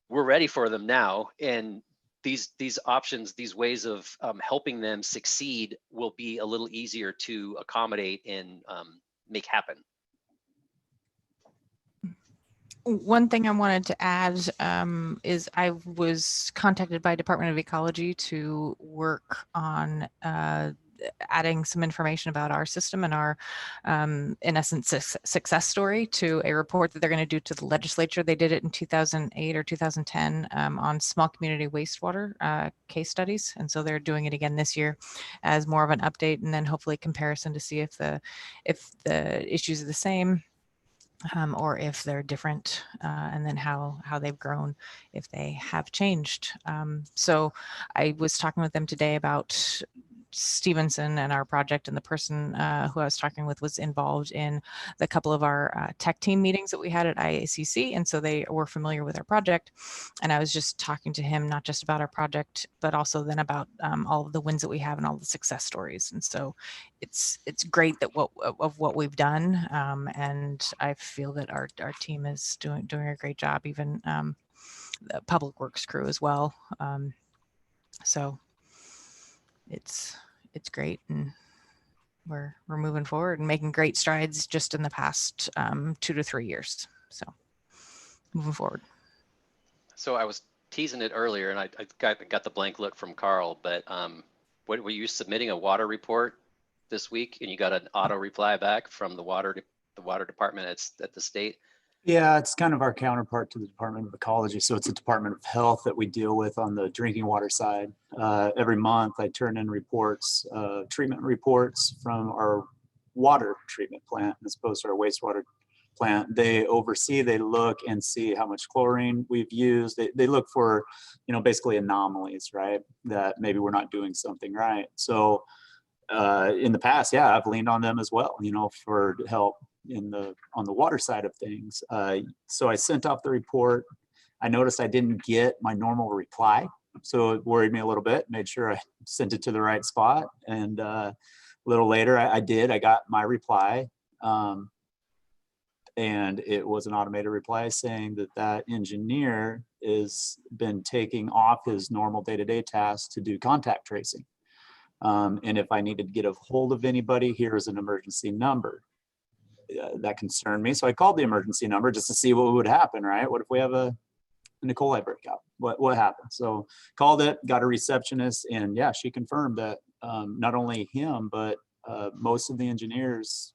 we're ready for them now. And these options, these ways of helping them succeed will be a little easier to accommodate and make happen. One thing I wanted to add is I was contacted by Department of Ecology to work on adding some information about our system and our, in essence, success story to a report that they're going to do to the legislature. They did it in 2008 or 2010 on small community wastewater case studies. And so they're doing it again this year as more of an update, and then hopefully comparison to see if the issues are the same. Or if they're different, and then how they've grown, if they have changed. So I was talking with them today about Stevenson and our project, and the person who I was talking with was involved in the couple of our tech team meetings that we had at IACC, and so they were familiar with our project. And I was just talking to him not just about our project, but also then about all of the wins that we have and all the success stories. And so it's great that what we've done, and I feel that our team is doing a great job, even the public works crew as well. So it's great, and we're moving forward and making great strides just in the past 2 to 3 years. So moving forward. So I was teasing it earlier, and I got the blank look from Carl, but what were you submitting a water report this week, and you got an auto reply back from the water department at the state? Yeah, it's kind of our counterpart to the Department of Ecology. So it's a Department of Health that we deal with on the drinking water side. Every month I turn in reports, treatment reports from our water treatment plant as opposed to our wastewater plant. They oversee, they look and see how much chlorine we've used. They look for, basically anomalies, right? That maybe we're not doing something right. So in the past, yeah, I've leaned on them as well, for help on the water side of things. So I sent off the report. I noticed I didn't get my normal reply, so it worried me a little bit. Made sure I sent it to the right spot, and a little later I did. I got my reply, and it was an automated reply saying that engineer has been taking off his normal day-to-day tasks to do contact tracing, and if I needed to get a hold of anybody, here is an emergency number. That concerned me, so I called the emergency number just to see what would happen. Right? What if we have an E. coli breakout? What happens? So called it, got a receptionist, and yeah, she confirmed that not only him, but most of the engineers,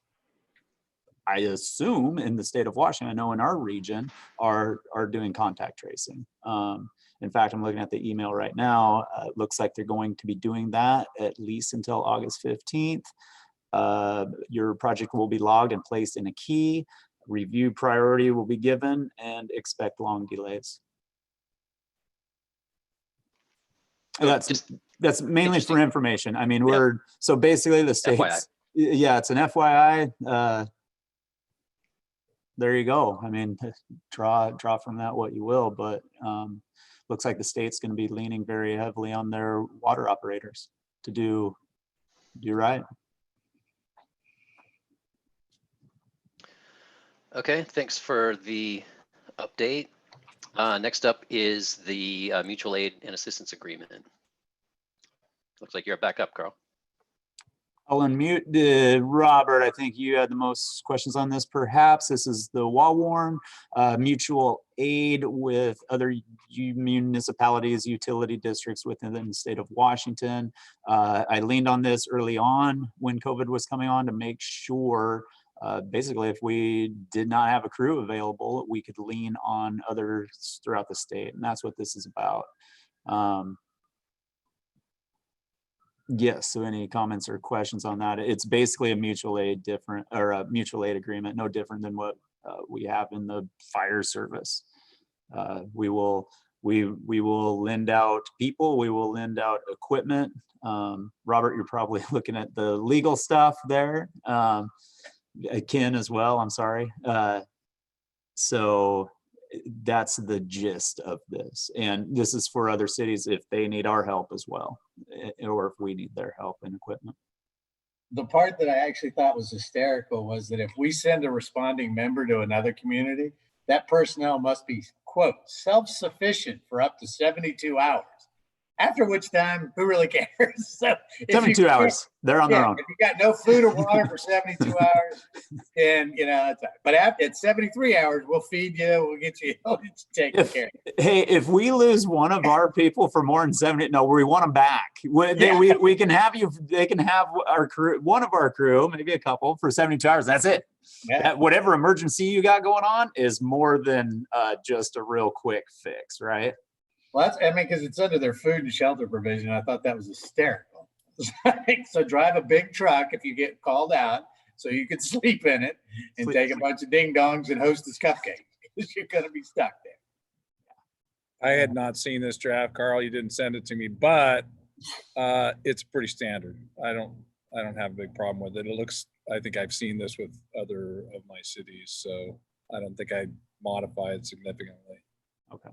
I assume in the state of Washington, I know in our region, are doing contact tracing. In fact, I'm looking at the email right now. It looks like they're going to be doing that at least until August 15th. Your project will be logged and placed in a key. Review priority will be given, and expect long delays. That's mainly for interesting. information. I mean, so basically the states, yeah, it's an FYI. There you go. I mean, draw from that what you will, but looks like the state's going to be leaning very heavily on their water operators to do right. Okay, thanks for the update. Next up is the mutual aid and assistance agreement. Looks like you're back up, Carl. I'll unmute Robert. I think you had the most questions on this. Perhaps this is the Wawarn mutual aid with other municipalities, utility districts within the state of Washington. I leaned on this early on when COVID was coming on to make sure, basically, if we did not have a crew available, we could lean on others throughout the state, and that's what this is about. Yes, so any comments or questions on that? It's basically a mutual aid mutual aid agreement, no different than what we have in the fire service. We will lend out people, we will lend out equipment. Robert, you're probably looking at the legal stuff there. Ken as well, I'm sorry. So that's the gist of this. And this is for other cities if they need our help as well, or if we need their help and equipment. The part that I actually thought was hysterical was that if we send a responding member to another community, that personnel must be, quote, self-sufficient for up to 72 hours. After which time, who really cares? So 72 hours, they're on their own. If you got no food or water for 72 hours, and that's right. But at 73 hours, we'll feed you, we'll get you taken care of. Hey, if we lose one of our people for more than 70, no, we want them back. We can have you, they can have our crew, one of our crew, maybe a couple for 72 hours. That's it. Yeah. Whatever emergency you got going on is more than just a real quick fix, right? Well, because it's under their food and shelter provision. I thought that was hysterical. So drive a big truck if you get called out so you can sleep in it and take a bunch of ding dongs and Hostess cupcakes because you're going to be stuck there. I had not seen this draft, Carl. You didn't send it to me, but it's pretty standard. I don't have a big problem with it. I think I've seen this with other of my cities, so I don't think I'd modify it significantly. Okay.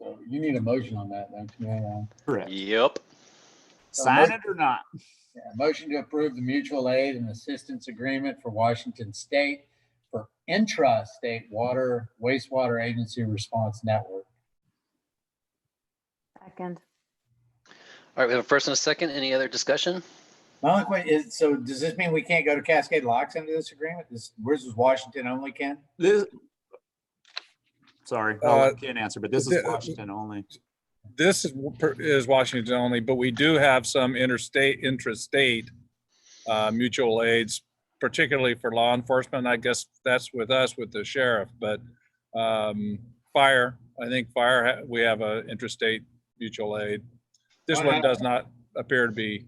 So you need a motion on that, don't you? Correct. Yep. Sign it or not? Yeah, motion to approve the mutual aid and assistance agreement for Washington State for intra-state wastewater agency response network. Second. All right, we have a first and a second. Any other discussion? My only question is, so does this mean we can't go to Cascade Locks under this agreement? Where's this Washington only, Ken? Sorry, I can't answer, but this is Washington only. This is Washington only, but we do have some intrastate mutual aids, particularly for law enforcement. I guess that's with us, with the sheriff, but fire, we have a interstate mutual aid. This one does not appear to be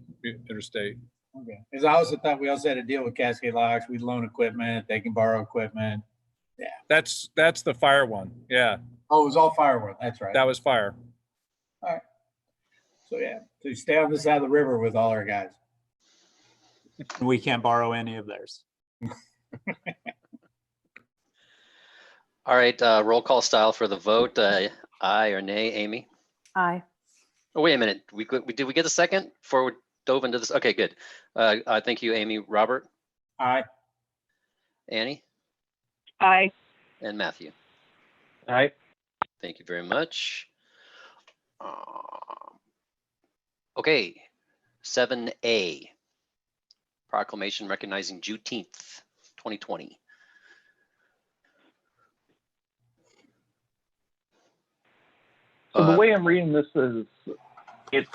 interstate. Okay, because I also thought we also had a deal with Cascade Locks. We'd loan equipment, they can borrow equipment. Yeah, that's the fire one. Yeah. Oh, it was all firework. That's right. That was fire. All right. So yeah, so you stay on this side of the river with all our guys. We can't borrow any of theirs. All right, roll call style for the vote. Aye or nay, Amy? Aye. Oh, wait a minute. Did we get a second before we dove into this? Okay, good. Thank you, Amy. Robert? Aye. Annie? Aye. And Matthew? Aye. Thank you very much. Okay, 7A, proclamation recognizing Juneteenth, 2020. So the way I'm reading this is it's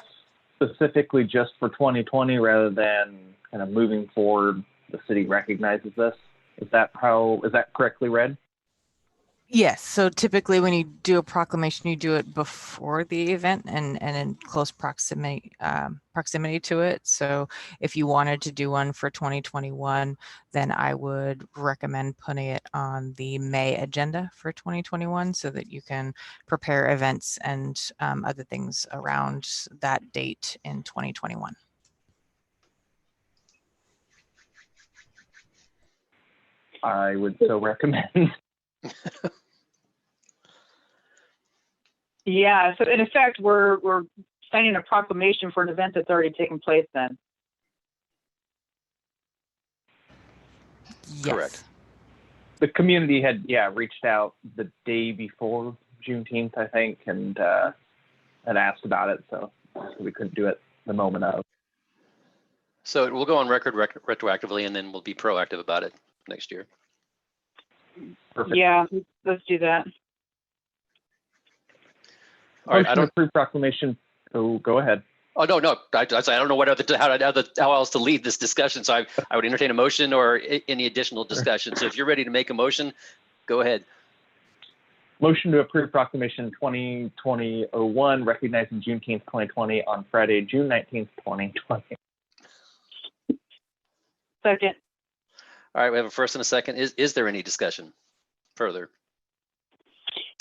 specifically just for 2020 rather than kind of moving forward, the city recognizes this. Is that correctly read? Yes, so typically when you do a proclamation, you do it before the event and in close proximity to it. So if you wanted to do one for 2021, then I would recommend putting it on the May agenda for 2021 so that you can prepare events and other things around that date in 2021. I would so recommend. Yeah, so in effect, we're signing a proclamation for an event that's already taken place then. Yes. Correct. The community had, reached out the day before Juneteenth, I think, and had asked about it, so we couldn't do it the moment of. So it will go on record retroactively, and then we'll be proactive about it next year. Perfect. Yeah, let's do that. All right, I Motion to don't. approve proclamation. Oh, go ahead. Oh no, no. I don't know what how else to lead this discussion. So I would entertain a motion or any additional discussion. So if you're ready to make a motion, go ahead. Motion to approve proclamation 2020-01 recognizing Juneteenth 2020 on Friday, June 19th, 2020. Second. All right, we have a first and a second. Is there any discussion further?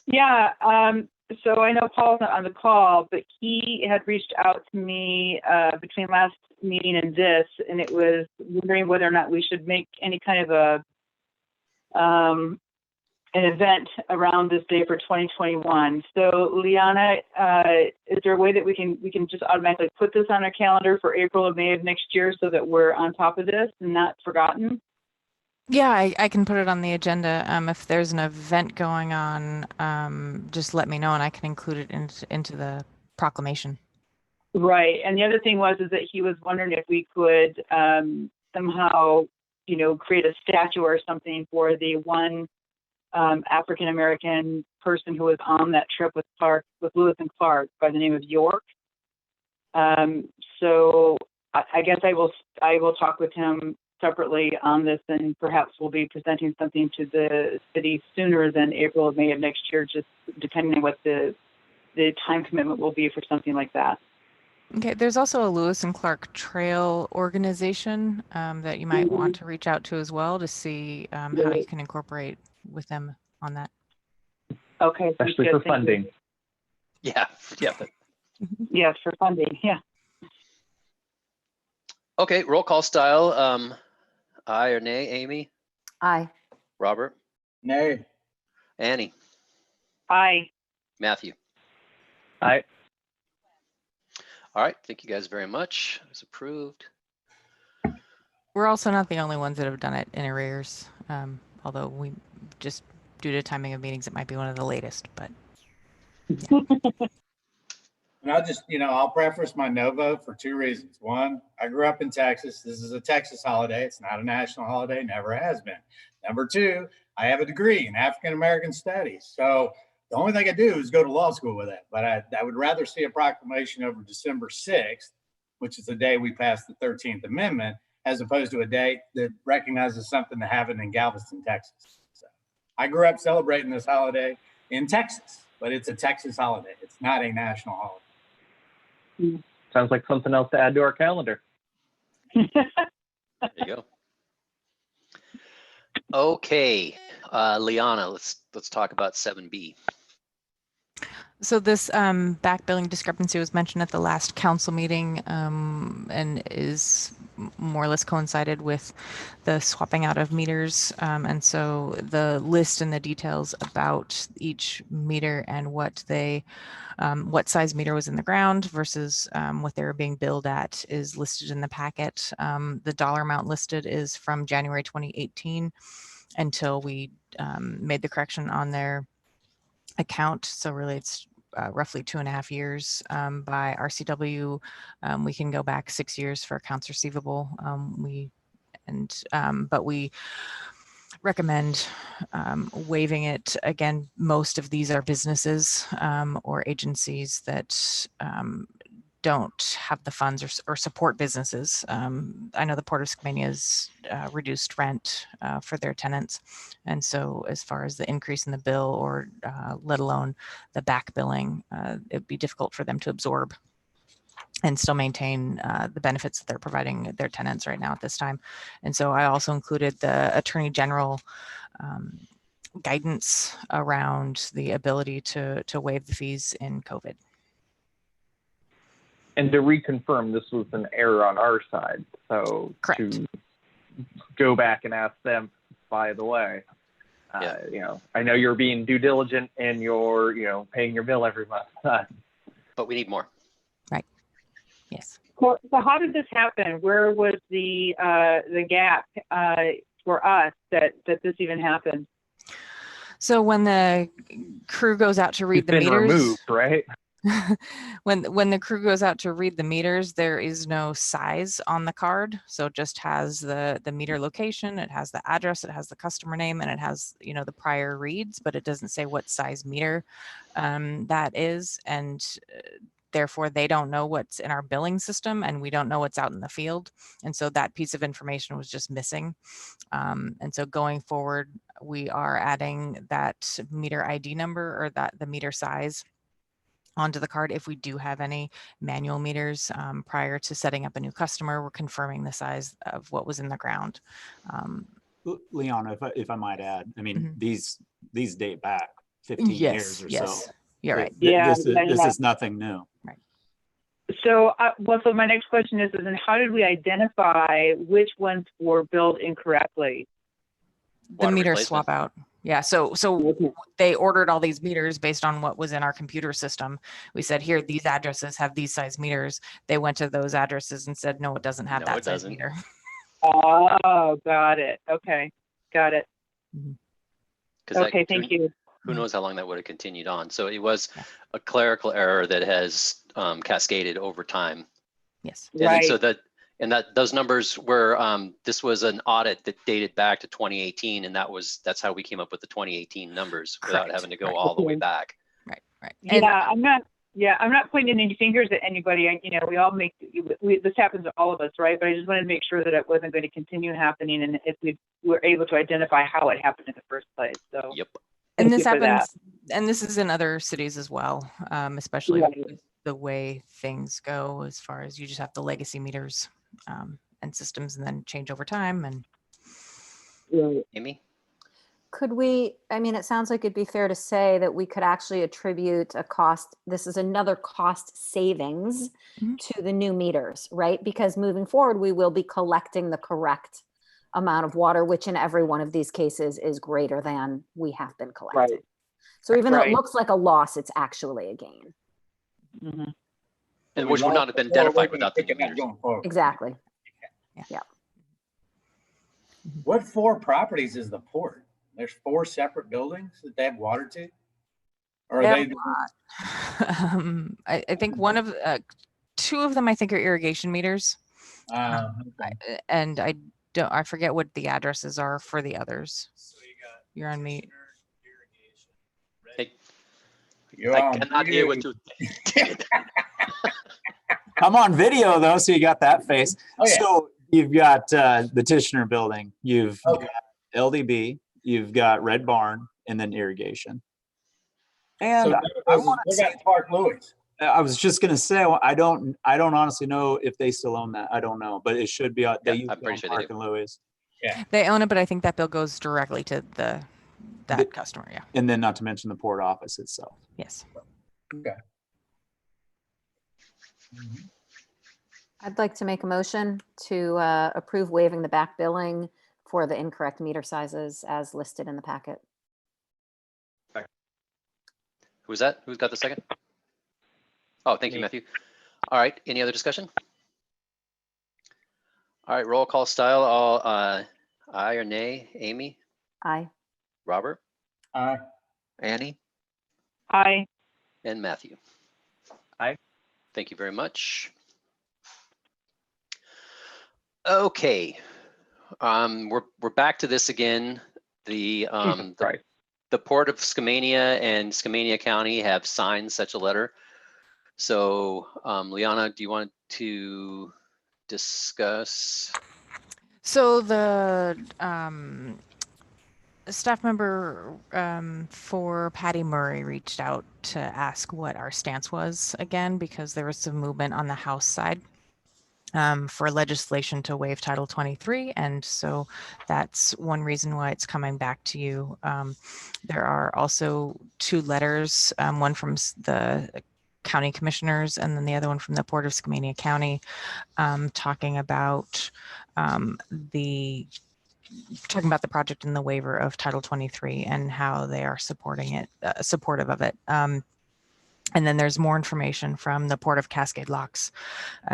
Yeah, so I know Paul's not on the call, but he had reached out to me between last meeting and this, and it was wondering whether or not we should make any kind of an event around this day for 2021. So Liana, is there a way that we can just automatically put this on our calendar for April or May of next year so that we're on top of this and not forgotten? Yeah, I can put it on the agenda. If there's an event going on, just let me know and I can include it into the proclamation. Right. And the other thing is that he was wondering if we could somehow, create a statue or something for the one African-American person who was on that trip with Lewis and Clark by the name of York. So I guess I will talk with him separately on this, and perhaps we'll be presenting something to the city sooner than April or May of next year, just depending on what the time commitment will be for something like that. Okay, there's also a Lewis and Clark Trail organization that you might want to reach out to as well to see how you can incorporate with them on that. Okay. Especially for funding. Yeah. Yes, for funding. Yeah. Okay, roll call style. Aye or nay, Amy? Aye. Robert? Nay. Annie? Aye. Matthew? Aye. All right, thank you guys very much. It's approved. We're also not the only ones that have done it in arrears, although we just due to timing of meetings, it might be one of the latest, but. Yeah. And I'll preface my no vote for two reasons. One, I grew up in Texas. This is a Texas holiday. It's not a national holiday, never has been. Number two, I have a degree in African-American studies. So the only thing I do is go to law school with it. But I would rather see a proclamation over December 6th, which is the day we passed the 13th Amendment, as opposed to a date that recognizes something that happened in Galveston, Texas. So I grew up celebrating this holiday in Texas, but it's a Texas holiday. It's not a national holiday. Sounds like something else to add to our calendar. There you go. Okay, Liana, let's talk about 7B. So this back billing discrepancy was mentioned at the last council meeting and is more or less coincided with the swapping out of meters. And so the list and the details about each meter and what size meter was in the ground versus what they were being billed at is listed in the packet. The dollar amount listed is from January 2018 until we made the correction on their account. So really it's roughly 2.5 years by RCW. We can go back 6 years for accounts receivable. But we recommend waiving it. Again, most of these are businesses or agencies that don't have the funds or support businesses. I know the Port of Skamania has reduced rent for their tenants. And so as far as the increase in the bill or let alone the back billing, it'd be difficult for them to absorb and still maintain the benefits that they're providing their tenants right now at this time. And so I also included the Attorney General guidance around the ability to waive the fees in COVID. And to reconfirm, this was an error on our side. So Correct. to go back and ask them, by the way, you know, I know you're being due diligent and you're, you know, paying your bill every month. But we need more. Right. Yes. So how did this happen? Where was the gap for us that this even happened? So when the crew goes out to read It's the been meters, removed, right? when the crew goes out to read the meters, there is no size on the card. So it just has the meter location, it has the address, it has the customer name, and it has, you know, the prior reads, but it doesn't say what size meter that is. And therefore they don't know what's in our billing system and we don't know what's out in the field. And so that piece of information was just missing. And so going forward, we are adding that meter ID number or the meter size onto the card. If we do have any manual meters prior to setting up a new customer, we're confirming the size of what was in the ground. Leon, if I might add, I mean, these date back 15 Yes, years or yes, so. you're right. This is nothing new. Right. So, so my next question is then how did we identify which ones were billed incorrectly? The Water meter replacement. swap out. Yeah, so they ordered all these meters based on what was in our computer system. We said, here, these addresses have these size meters. They went to those addresses and said, no, it doesn't have No, that it size doesn't. meter. Oh, got it. Okay, got it. 'Cause Okay, thank you. Who knows how long that would have continued on. So it was a clerical error that has cascaded over time. Yes. And then Right. so those numbers were, this was an audit that dated back to 2018, and that's how we came up with the 2018 numbers without Correct. having to go Right. all the way back. Right, right. And I'm not pointing any fingers at anybody. You know, we all make, this happens to all of us, right? But I just wanted to make sure that it wasn't going to continue happening and if we were able to identify how it happened in the first place. So, Yep. And thank this you for that. happens, and this is in other cities as well, especially Right. with the way things go as far as you just have the legacy meters and systems and then change over time. And Right. Amy? Could we, I mean, it sounds like it'd be fair to say that we could actually attribute a cost, this is another cost savings to the new meters, right? Because moving forward, we will be collecting the correct amount of water, which in every one of these cases is greater than we have been collecting. Right. So even though it Right. looks like a loss, it's actually a gain. Mhm. And which would not have been identified without the new Pick it up meters. going forward. Exactly. What 4 properties is the port? There's 4 separate buildings that they have water to? Or They are have they? I think one of, 2 of them I think are irrigation meters. Okay. And I forget what the addresses are for the others. You're on mute. Hey, You're I on cannot hear what mute. you. I'm on video though, so you got that face. Oh, yeah. So you've got the Tishner building, you've Okay. got LDB, you've got Red Barn, and then irrigation. And So I want to what say, about Park Louis? I was just gonna say, I don't honestly know if they still own that. I don't know, but it should be. They Yeah, used I'm to pretty own sure they Park do. and Louis, They own it, but I think that bill goes directly to that customer. Yeah. and then not to mention the port office itself. Yes. Okay. I'd like to make a motion to approve waiving the back billing for the incorrect meter sizes as listed in the packet. Who's that? Who's got the second? Oh, thank you, Me. Matthew. All right, any other discussion? All right, roll call style, all aye or nay. Amy, Aye. Robert, Aye. Annie, Hi. and Matthew. Aye. Thank you very much. Okay, we're back to this again. Right. The Port of Skamania and Skamania County have signed such a letter. So Liana, do you want to discuss? So the staff member for Patty Murray reached out to ask what our stance was again, because there was some movement on the House side for legislation to waive Title 23. And so that's one reason why it's coming back to you. There are also 2 letters, one from the county commissioners and then the other one from the Port of Skamania County, talking about the project and the waiver of Title 23 and how they are supporting it, supportive of it. And then there's more information from the Port of Cascade Locks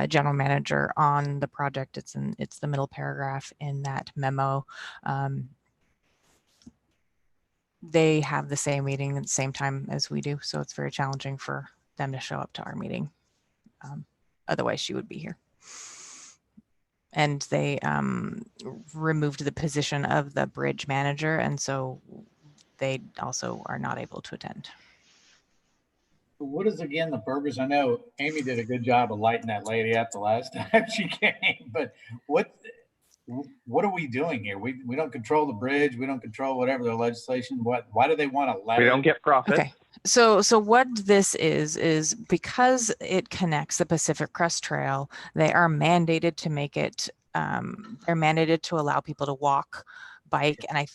general manager on the project. It's the middle paragraph in that memo. They have the same meeting at the same time as we do, so it's very challenging for them to show up to our meeting. Otherwise, she would be here. And they removed the position of the bridge manager, and so they also are not able to attend. What is again the purpose? I know Amy did a good job of lighting that lady up the last time she came, but what are we doing here? We don't control the bridge. We don't control whatever their legislation. Why do they want to let? We don't get profit. Okay. So what this is because it connects the Pacific Crest Trail, they are mandated to make it, they're mandated to allow people to walk, bike, and I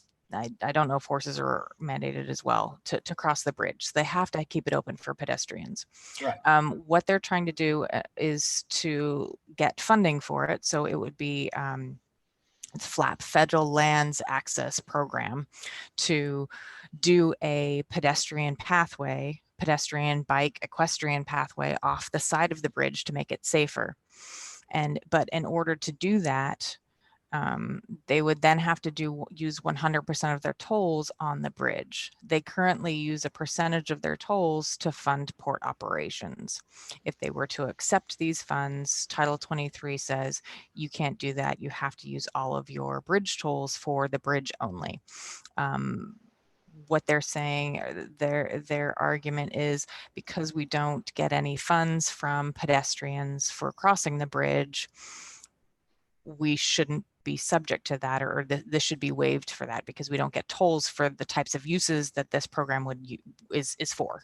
don't know if horses are mandated as well to cross the bridge. So they have to keep it open for pedestrians. Right. What they're trying to do is to get funding for it. So it would be it's FLAP, Federal Lands Access Program, to do a pedestrian pathway, pedestrian, bike, equestrian pathway off the side of the bridge to make it safer. But in order to do that, they would then have to use 100% of their tolls on the bridge. They currently use a percentage of their tolls to fund port operations. If they were to accept these funds, Title 23 says you can't do that. You have to use all of your bridge tolls for the bridge only. What they're saying, their argument is, because we don't get any funds from pedestrians for crossing the bridge, we shouldn't be subject to that, or this should be waived for that, because we don't get tolls for the types of uses that this program is for.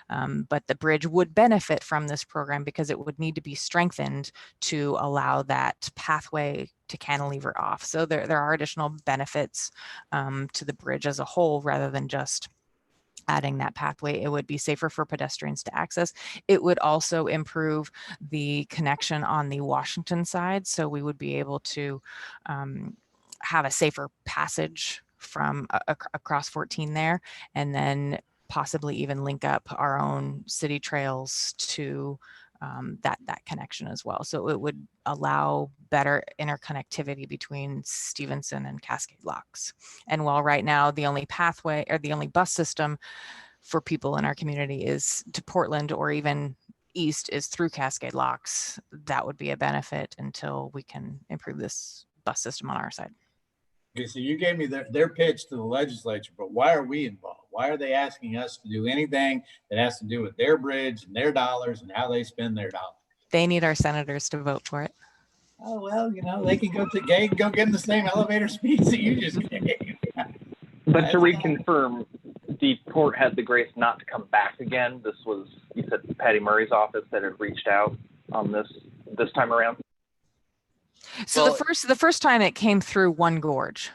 But the bridge would benefit from this program because it would need to be strengthened to allow that pathway to cantilever off. So there are additional benefits to the bridge as a whole, rather than just adding that pathway. It would be safer for pedestrians to access. It would also improve the connection on the Washington side. So we would be able to have a safer passage from across 14 there, and then possibly even link up our own city trails to that connection as well. So it would allow better interconnectivity between Stevenson and Cascade Locks. And while right now the only pathway or the only bus system for people in our community is to Portland or even east is through Cascade Locks, that would be a benefit until we can improve this bus system on our side. Okay, so you gave me their pitch to the legislature, but why are we involved? Why are they asking us to do anything that has to do with their bridge and their dollars and how they spend their dollars? They need our senators to vote for it. Oh, well, they can go get in the same elevator speeds that you just gave. But to reconfirm, the port had the grace not to come back again. This was, you said, Patty Murray's office that had reached out on this time around. So well, the first time it came through One Gorge,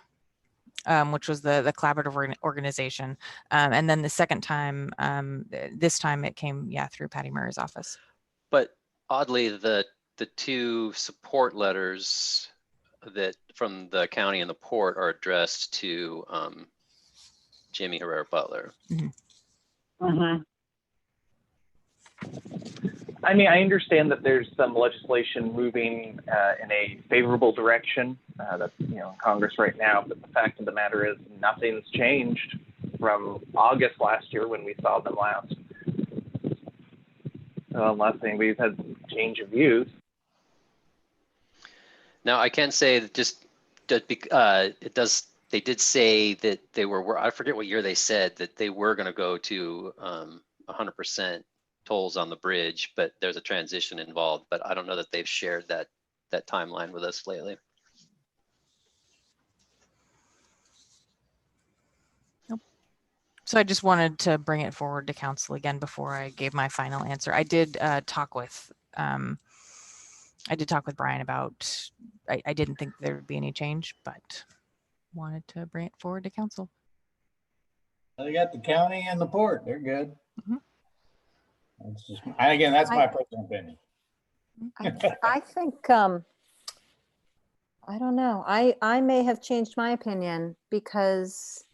which was the collaborative organization, and then the second time, this time it came through Patty Murray's office. But oddly, the 2 support letters that from the county and the port are addressed to Jimmy Herrera Butler. Mm-hmm. Mm-hmm. I mean, I understand that there's some legislation moving in a favorable direction that's in Congress right now, but the fact of the matter is nothing's changed from August last year when we saw them last. Unless anybody's had change of views. Now I can say that they did say that they were, I forget what year they said that they were going to go to 100% tolls on the bridge, but there's a transition involved. But I don't know that they've shared that timeline with us lately. So I just wanted to bring it forward to council again before I gave my final answer. I did talk with Brian about, I didn't think there would be any change, but wanted to bring it forward to council. They got the county and the port. They're good. Mhm. That's just, again, that's my personal opinion. I think, I don't know. I may have changed my opinion because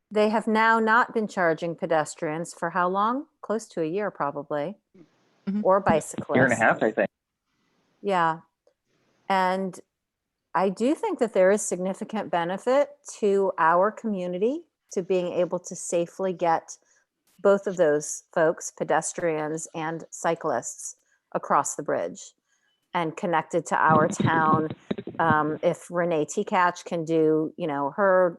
they have now not been charging pedestrians for how long? Close to a year, probably, or bicyclists. Year and a half, I think. Yeah. And I do think that there is significant benefit to our community to being able to safely get both of those folks, pedestrians and cyclists, across the bridge and connected to our town. If Renee Tkach can do, her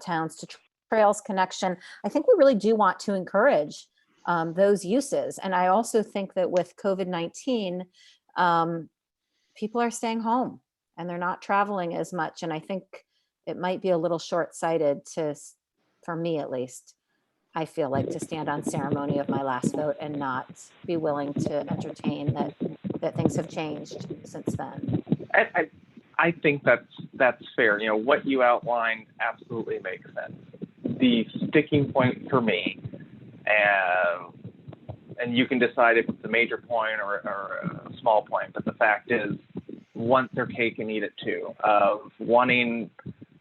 Towns to Trails connection, I think we really do want to encourage those uses. And I also think that with COVID-19, people are staying home and they're not traveling as much. And I think it might be a little short-sighted for me at least, I feel like, to stand on ceremony of my last vote and not be willing to entertain that things have changed since then. I think that's fair. What you outlined absolutely makes sense. The sticking point for me, and you can decide if it's a major point or a small point, but the fact is, want their cake and eat it too, of wanting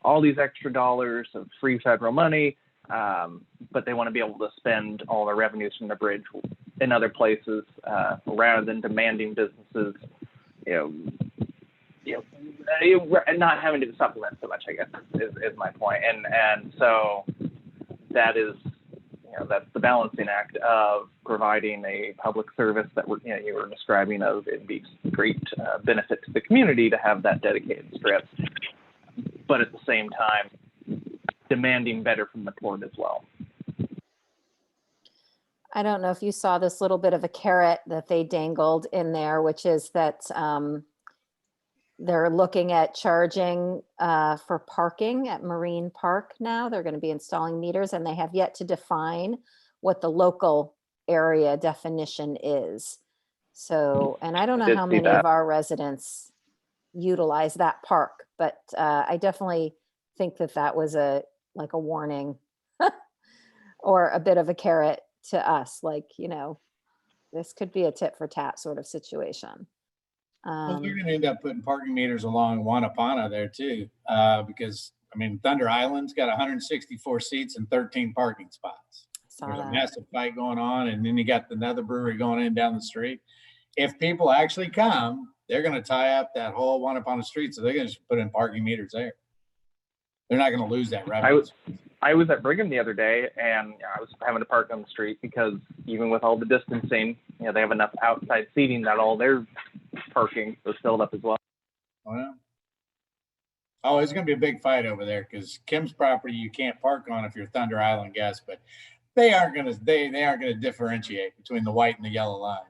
all these extra dollars of free federal money, but they want to be able to spend all the revenues from the bridge in other places, rather than demanding businesses, not having to supplement so much, I guess, is my point. And so that is, that's the balancing act of providing a public service that you were describing of it'd be great benefit to the community to have that dedicated strip, but at the same time, demanding better from the port as well. I don't know if you saw this little bit of a carrot that they dangled in there, which is that they're looking at charging for parking at Marine Park now. They're going to be installing meters, and they have yet to define what the local area definition is. So, and I don't know how many of our residents utilize that park, but I definitely think that was a warning or a bit of a carrot to us, this could be a tit for tat sort of situation. Well, they're going to end up putting parking meters along Wanapana there too, because Thunder Island's got 164 seats and 13 parking spots. There's a massive fight going on, and then you got another brewery going in down the street. If people actually come, they're going to tie up that whole Wanapana street, so they're going to just put in parking meters there. They're not going to lose that revenue. I was at Brigham the other day, and I was having to park on the street because even with all the distancing, they have enough outside seating that all their parking was filled up as well. Oh, it's going to be a big fight over there because Kim's property you can't park on if you're a Thunder Island guest, but they aren't going to differentiate between the white and the yellow lines.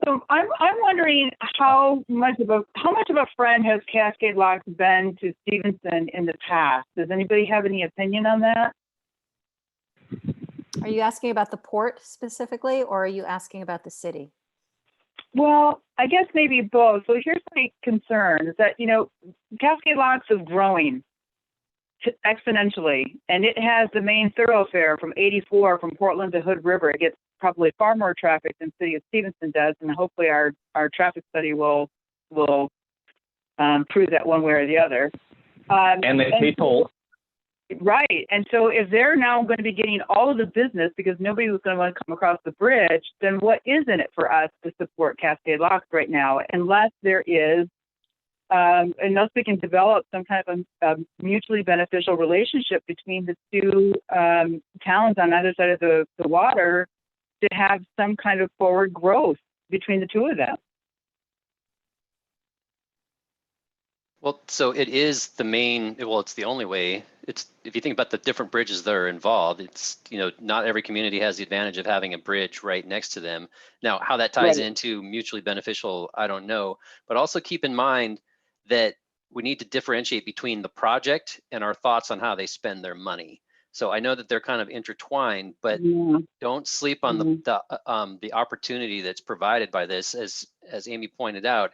So I'm wondering how much of a friend has Cascade Locks been to Stevenson in the past? Does anybody have any opinion on that? Are you asking about the port specifically, or are you asking about the city? Well, I guess maybe both. So here's my concern is that, Cascade Locks is growing exponentially, and it has the main thoroughfare from 84 from Portland to Hood River. It gets probably far more traffic than City of Stevenson does, and hopefully our traffic study will prove that one way or the other. And they pay tolls. Right. And so if they're now going to be getting all of the business because nobody was going to want to come across the bridge, then what is in it for us to support Cascade Locks right now? Unless there is, unless we can develop some kind of a mutually beneficial relationship between the two towns on either side of the water to have some kind of forward growth between the two of them. Well, so it is the main, well, it's the only way. It's, if you think about the different bridges that are involved, it's, not every community has the advantage of having a bridge right next to them. Now, how that ties Right. into mutually beneficial, I don't know, but also keep in mind that we need to differentiate between the project and our thoughts on how they spend their money. So I know that they're kind of intertwined, but Yeah. don't sleep on the opportunity that's provided by this. As Amy pointed out,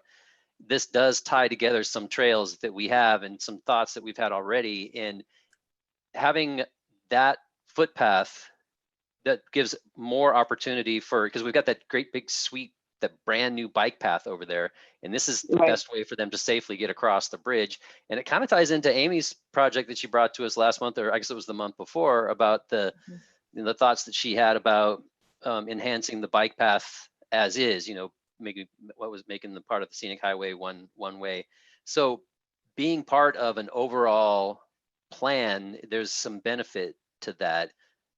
this does tie together some trails that we have and some thoughts that we've had already. And having that footpath that gives more opportunity for, because we've got that great big sweet, that brand new bike path over there. And this is the Right. best way for them to safely get across the bridge. And it kind of ties into Amy's project that she brought to us last month, or I guess it was the month before, about the thoughts that she had about enhancing the bike path as is, maybe what was making the part of the scenic highway one way. So being part of an overall plan, there's some benefit to that.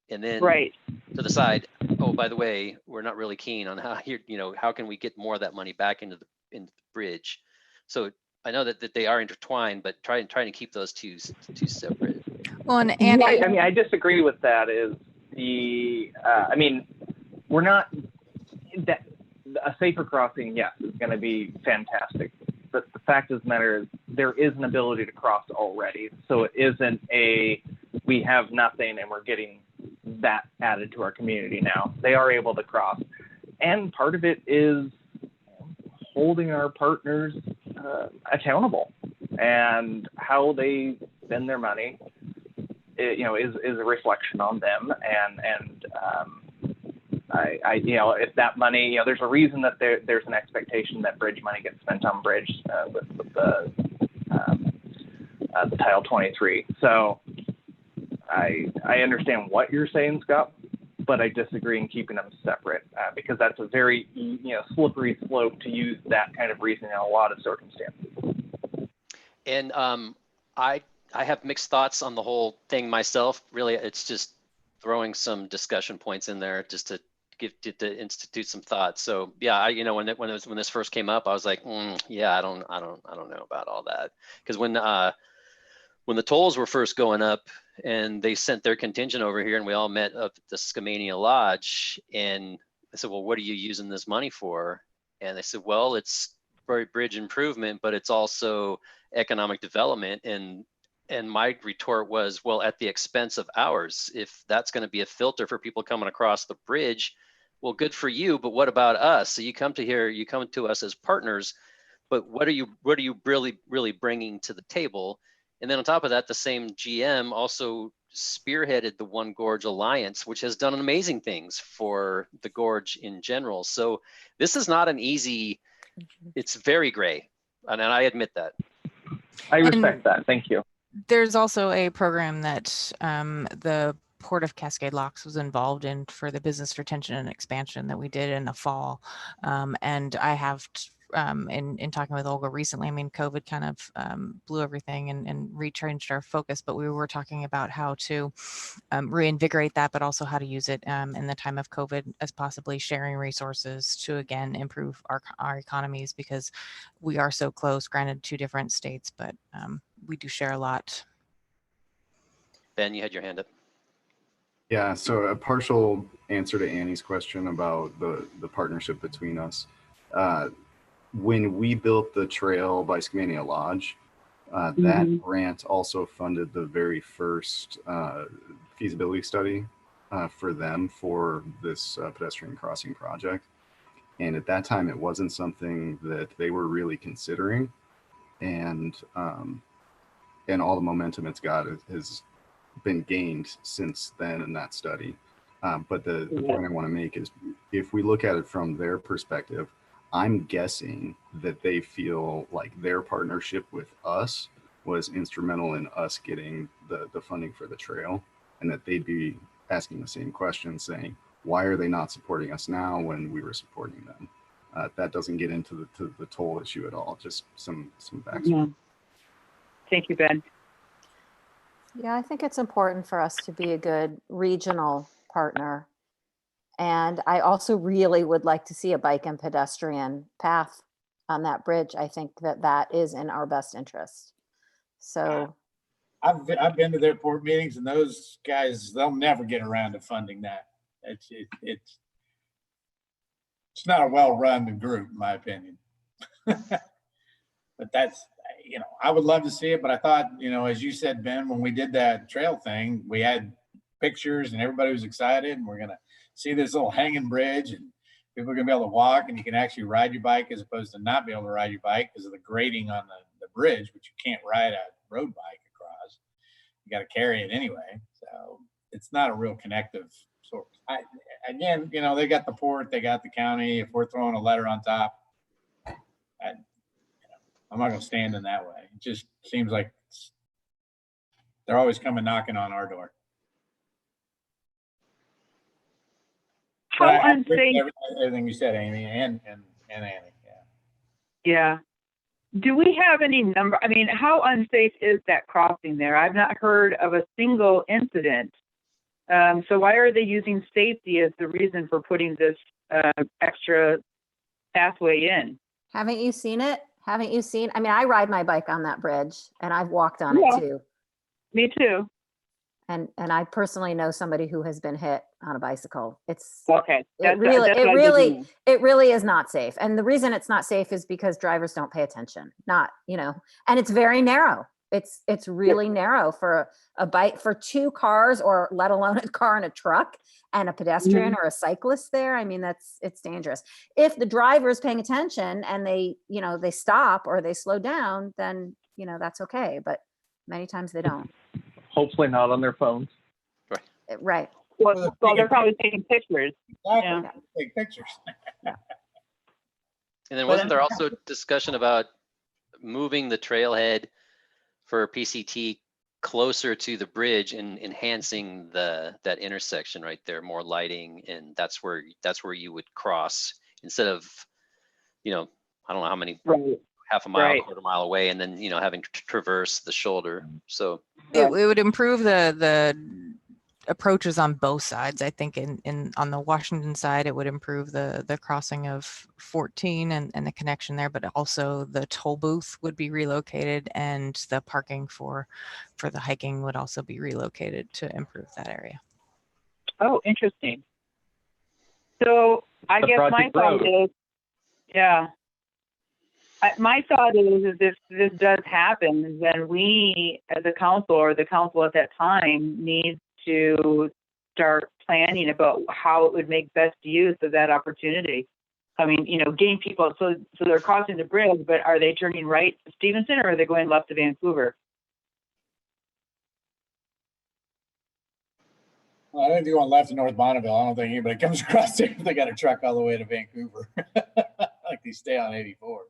And then Right. to the side, oh, by the way, we're not really keen on how here, how can we get more of that money back into the bridge? So I know that they are intertwined, but trying to keep those two separate. Well, and Annie, I mean, I disagree with that. We're not that a safer crossing. Yes, is going to be fantastic. But the fact of the matter is, there is an ability to cross already. So it isn't we have nothing and we're getting that added to our community now. They are able to cross, and part of it is holding our partners accountable, and how they spend their money is a reflection on them. If that money, there's a reason that there's an expectation that bridge money gets spent on bridge with the Title 23. So I understand what you're saying, Scott, but I disagree in keeping them separate because that's a very slippery slope to use that kind of reasoning in a lot of circumstances. And I have mixed thoughts on the whole thing myself. Really, it's just throwing some discussion points in there just to institute some thoughts. So yeah, when this first came up, I was like, yeah, I don't know about all that, because when the tolls were first going up and they sent their contingent over here and we all met up at the Skamania Lodge, and I said, well, what are you using this money for? And they said, well, it's for bridge improvement, but it's also economic development. And my retort was, well, at the expense of ours. If that's going to be a filter for people coming across the bridge, well, good for you, but what about us? So you come to us as partners, but what are you really bringing to the table? And then on top of that, the same GM also spearheaded the One Gorge Alliance, which has done amazing things for the gorge in general. So this is not an easy, it's very gray. And I admit that. I respect that. Thank you. There's also a program that the Port of Cascade Locks was involved in for the business retention and expansion that we did in the fall. And I have, in talking with Olga recently, I mean, COVID kind of blew everything and rechanged our focus, but we were talking about how to reinvigorate that, but also how to use it in the time of COVID as possibly sharing resources to, again, improve our economies, because we are so close, granted 2 different states, but we do share a lot. Ben, you had your hand up. Yeah, so a partial answer to Annie's question about the partnership between us. When we built the trail by Skamania Lodge, that grant also funded the very first feasibility study for them for this pedestrian crossing project. And at that time, it wasn't something that they were really considering. And all the momentum it's got has been gained since then in that study. But the point I want to make is, if we look at it from their perspective, I'm guessing that they feel like their partnership with us was instrumental in us getting the funding for the trail, and that they'd be asking the same question, saying, why are they not supporting us now when we were supporting them? That doesn't get into the toll issue at all, just some backstory. Yeah. Thank you, Ben. Yeah, I think it's important for us to be a good regional partner. And I also really would like to see a bike and pedestrian path on that bridge, I think that that is in our best interest. So, I've been to their port meetings, and those guys, they'll never get around to funding that. It's not a well-run group, in my opinion. But that's, you know, I would love to see it, but I thought, you know, as you said, Ben, when we did that trail thing, we had pictures and everybody was excited, and we're gonna see this little hanging bridge, and people are gonna be able to walk, and you can actually ride your bike as opposed to not be able to ride your bike because of the grading on the bridge, which you can't ride a road bike across. You got to carry it anyway. So it's not a real connective source. Again, you know, they got the port, they got the county. If we're throwing a letter on top, I'm not going to stand in that way. It just seems like they're always coming knocking on our door. How unsafe? Everything you said, Amy, and Annie. Yeah. Do we have any number? I mean, how unsafe is that crossing there? I've not heard of a single incident. So why are they using safety as the reason for putting this extra pathway in? haven't you seen it? Haven't you seen? I mean, I ride my bike on that bridge, and I've walked on Yeah. it too. Me too. And I personally know somebody who has been hit on a bicycle. It's Okay. it really is not safe. And the reason it's not safe is because drivers don't pay attention. Not, you know, and it's very narrow. It's really narrow for a bike, for two cars, or let alone a car and a truck and a pedestrian or a cyclist there. I mean, it's dangerous. If the driver is paying attention and they stop or they slow down, then, you know, that's okay. But many times they don't. Hopefully not on their phones. Right. Well, they're probably taking pictures. Exactly. Yeah. Take pictures. And then wasn't there also discussion about moving the trailhead for PCT closer to the bridge and enhancing that intersection right there, more lighting, and that's where you would cross instead of, you know, I don't know how many, half a mile, quarter mile away, and then, you know, having to traverse the shoulder. So it would improve the approaches on both sides. I think on the Washington side, it would improve the crossing of 14 and the connection there, but also the toll booth would be relocated, and the parking for the hiking would also be relocated to improve that area. Oh, interesting. So I guess my thought is, my thought is if this does happen, then we as a council, or the council at that time, needs to start planning about how it would make best use of that opportunity. I mean, you know, getting people, so they're crossing the bridge, but are they turning right to Stevenson, or are they going left to Vancouver? Well, I think they're going left to North Bonneville. I don't think anybody comes across there if they got a truck all the way to Vancouver. Like they stay on 84.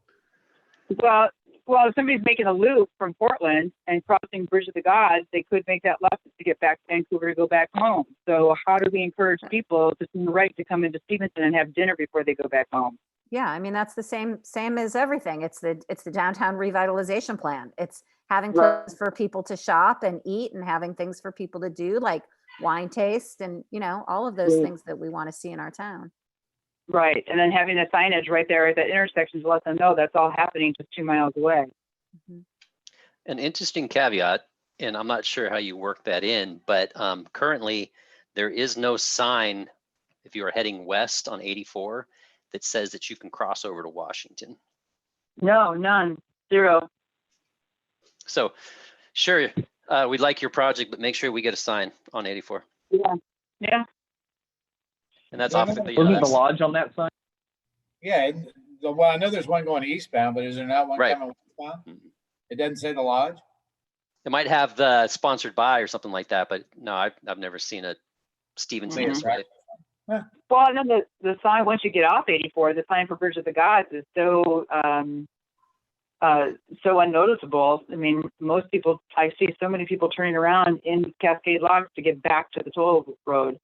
Well, if somebody's making a loop from Portland and crossing Bridge of the Gods, they could make that left to get back to Vancouver to go back home. So how do we encourage people to turn right to come into Stevenson and have dinner before they go back home? Yeah, I mean, that's the same as everything. It's the downtown revitalization plan. It's having places for people to shop and eat, and having things for people to do, like wine taste, and, you know, all of those things that we want to see in our town. Right. And then having the signage right there at that intersection to let them know that's all happening just 2 miles away. an interesting caveat, and I'm not sure how you work that in, but currently there is no sign if you are heading west on 84 that says that you can cross over to Washington. No, none, zero. So sure, we'd like your project, but make sure we get a sign on 84. Yeah. And that's off the Wasn't the lodge on that side? Yeah, well, I know there's one going eastbound, but is there not one Right. coming westbound? It doesn't say the lodge? It might have the sponsored by or something like that, but no, I've never seen a Stevenson this way. Well, and then the sign, once you get off 84, the sign for Bridge of the Gods is so unnoticeable. I mean, most people, I see so many people turning around in Cascade Lodge to get back to the toll road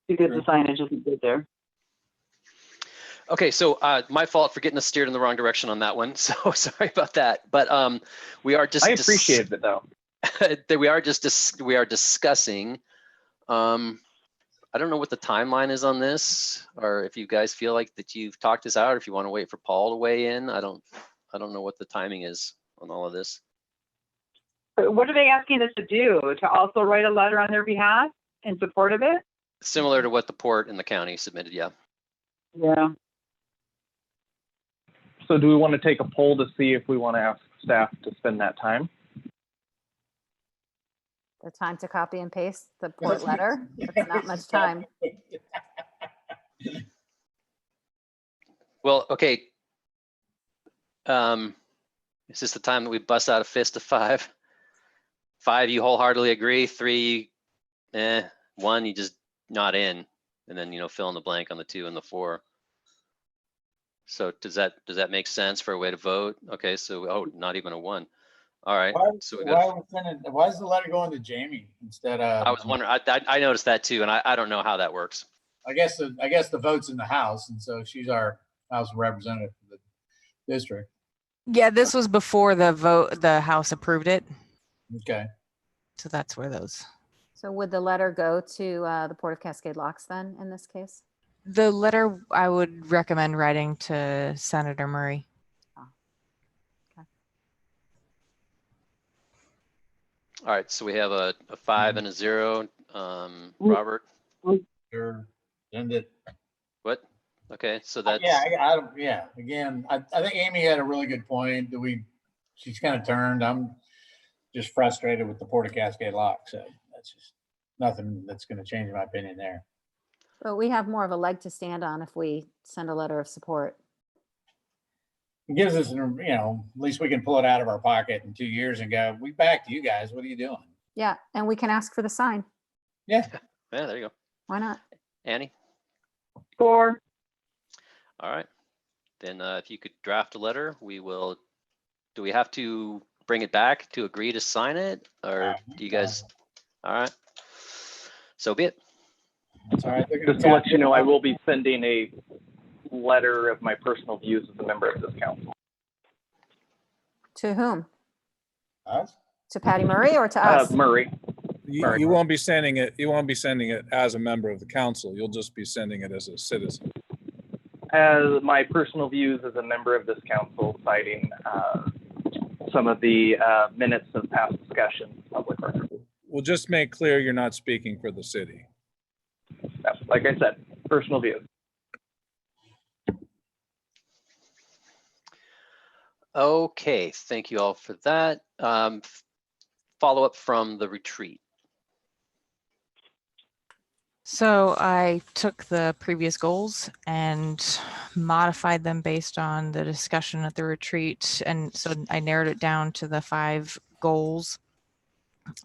because the signage isn't good there. Okay, so my fault for getting us steered in the wrong direction on that one. So sorry about that. But we are just I appreciate it though. we are discussing I don't know what the timeline is on this, or if you guys feel like that you've talked this out, or if you want to wait for Paul to weigh in. I don't know what the timing is on all of this. What are they asking us to do? To also write a letter on their behalf in support of it? Similar to what the port and the county submitted, yeah. Yeah. So do we want to take a poll to see if we want to ask staff to spend that time? The time to copy and paste the port letter. That's not much time. Well, okay. Is this the time that we bust out a fist of 5? 5, you wholeheartedly agree. 3, 1, you just not in, and then, you know, fill in the blank on the 2 and the 4. So does that make sense for a way to vote? Okay, so not even a 1. All right. So we got. Why is the letter going to Jamie instead of? I was wondering. I noticed that too, and I don't know how that works. I guess the vote's in the House, and so she's our House representative for the district. Yeah, this was before the House approved it. Okay. So that's where those. So would the letter go to the Port of Cascade Locks then in this case? The letter I would recommend writing to Senator Murray. All right, so we have a 5 and a 0. Robert? Sure. Send it. What? Okay, so that's. Yeah, again, I think Amy had a really good point that she's kind of turned. I'm just frustrated with the Port of Cascade Lock. So that's just nothing that's going to change my opinion there. But we have more of a leg to stand on if we send a letter of support. It gives us, at least we can pull it out of our pocket in 2 years and go, we backed you guys. What are you doing? Yeah, and we can ask for the sign. Yeah. Yeah, there you go. Why not? Annie? 4. All right. Then if you could draft a letter, we will. Do we have to bring it back to agree to sign it, or do you guys? All right. So be it. That's all right. Just to let you know, I will be sending a letter of my personal views as a member of this council. To whom? Us? To Patty Murray or to us? Murray. You won't be sending it. You won't be sending it as a member of the council. You'll just be sending it as a citizen. As my personal views as a member of this council, citing some of the minutes of past discussions, public record. We'll just make clear you're not speaking for the city. Like I said, personal views. Okay, thank you all for that. Follow up from the retreat. So I took the previous goals and modified them based on the discussion at the retreat. And so I narrowed it down to the 5 goals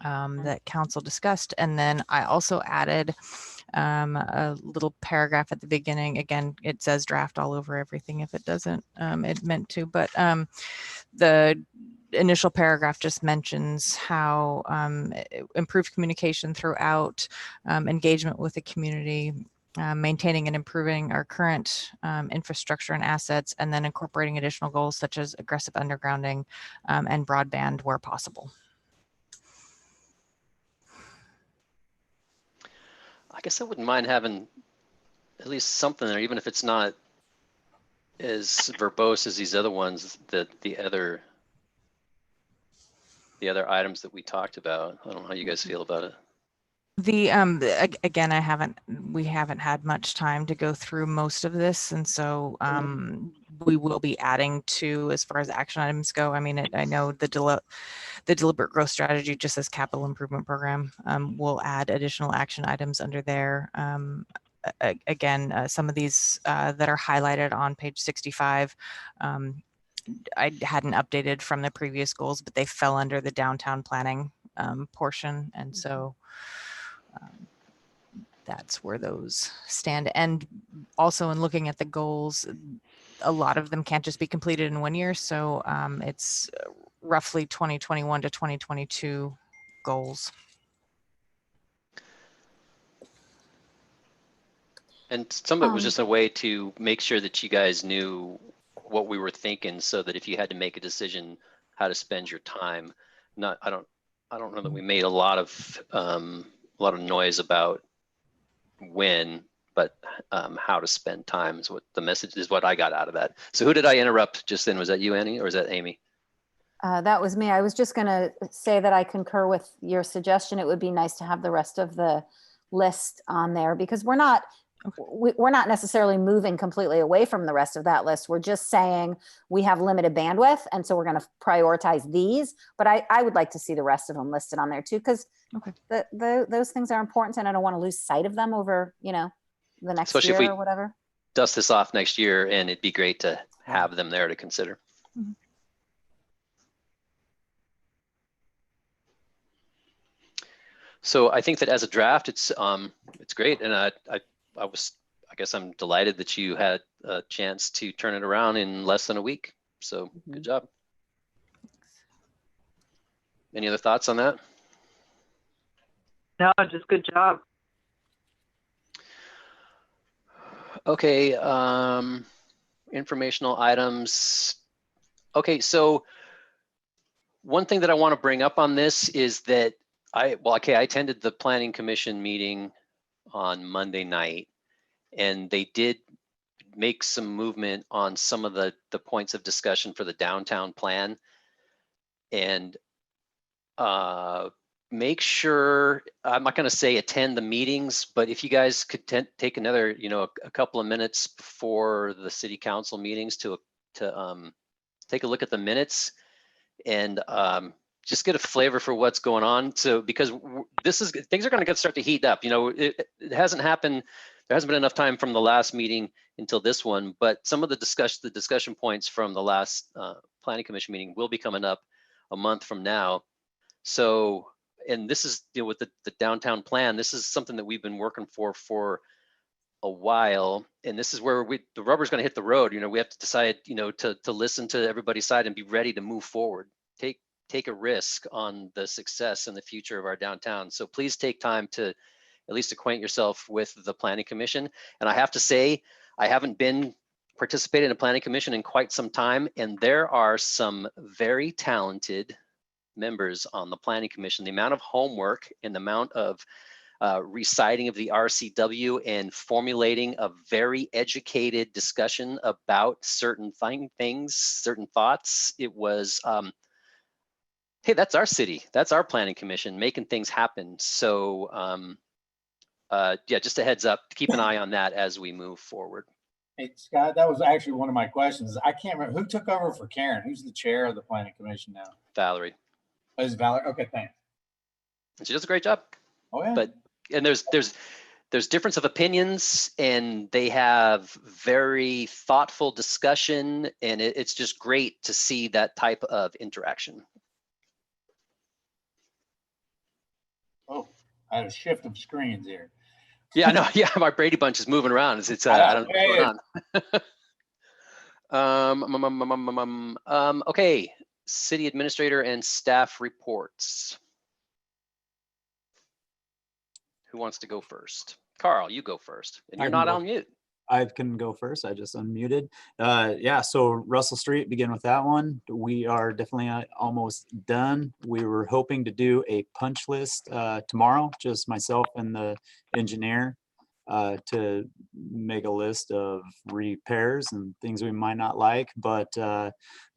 that council discussed. And then I also added a little paragraph at the beginning. Again, it says draft all over everything if it doesn't, it meant to, but the initial paragraph just mentions how improved communication throughout, engagement with the community, maintaining and improving our current infrastructure and assets, and then incorporating additional goals such as aggressive undergrounding and broadband where possible. I guess I wouldn't mind having at least something there, even if it's not as verbose as these other ones, that the other items that we talked about. I don't know how you guys feel about it. The again, we haven't had much time to go through most of this, and so we will be adding to as far as action items go. I mean, I know the deliberate growth strategy just as capital improvement program will add additional action items under there. Again, some of these that are highlighted on page 65, I hadn't updated from the previous goals, but they fell under the downtown planning portion, and so. That's where those stand. And also in looking at the goals, a lot of them can't just be completed in 1 year. So it's roughly 2021 to 2022 goals. And some of it was just a way to make sure that you guys knew what we were thinking, so that if you had to make a decision how to spend your time, I don't know that we made a lot of noise about when, but how to spend time is what the message is, what I got out of that. So who did I interrupt just then? Was that you, Annie, or is that Amy? That was me. I was just going to say that I concur with your suggestion. It would be nice to have the rest of the list on there, because we're not necessarily moving completely away from the rest of that list. We're just saying we have limited bandwidth, and so we're going to prioritize these. But I would like to see the rest of them listed on there too, because those things are important, and I don't want to lose sight of them over, you know, the next Especially year if we or whatever. dust this off next year, and it'd be great to have them there to consider. Mm-hmm. So I think that as a draft, it's great, and I guess I'm delighted that you had a chance to turn it around in less than a week. So good job. Any other thoughts on that? No, just good job. Okay, informational items. Okay, so one thing that I want to bring up on this is that I attended the Planning Commission meeting on Monday night, and they did make some movement on some of the points of discussion for the downtown plan. And make sure, I'm not going to say attend the meetings, but if you guys could take another, you know, a couple of minutes before the city council meetings to take a look at the minutes and just get a flavor for what's going on. So because things are going to start to heat up. You know, it hasn't happened. There hasn't been enough time from the last meeting until this one, but some of the discussion points from the last Planning Commission meeting will be coming up a month from now. So, and this is, you know, with the downtown plan, this is something that we've been working for a while, and this is where the rubber's going to hit the road. You know, we have to decide, you know, to listen to everybody's side and be ready to move forward. Take a risk on the success and the future of our downtown. So please take time to at least acquaint yourself with the Planning Commission. And I have to say, I haven't participated in a Planning Commission in quite some time, and there are some very talented members on the Planning Commission. The amount of homework and the amount of reciting of the RCW and formulating a very educated discussion about certain things, certain thoughts. It was, hey, that's our city. That's our Planning Commission making things happen. So yeah, just a heads up, keep an eye on that as we move forward. Hey, Scott, that was actually one of my questions. I can't remember who took over for Karen. Who's the chair of the Planning Commission now? Valerie. Oh, is Valerie? Okay, thanks. She does a great job. Oh yeah. But and there's difference of opinions, and they have very thoughtful discussion, and it's just great to see that type of interaction. Oh, I had a shift of screens here. Yeah, no, yeah, my Brady Bunch is moving around. It's I don't know what's going on. Okay, city administrator and staff reports. Who wants to go first? Carl, you go first. And you're not on mute. I can go first. I just unmuted. Yeah, so Russell Street, begin with that one. We are definitely almost done. We were hoping to do a punch list tomorrow, just myself and the engineer, to make a list of repairs and things we might not like, but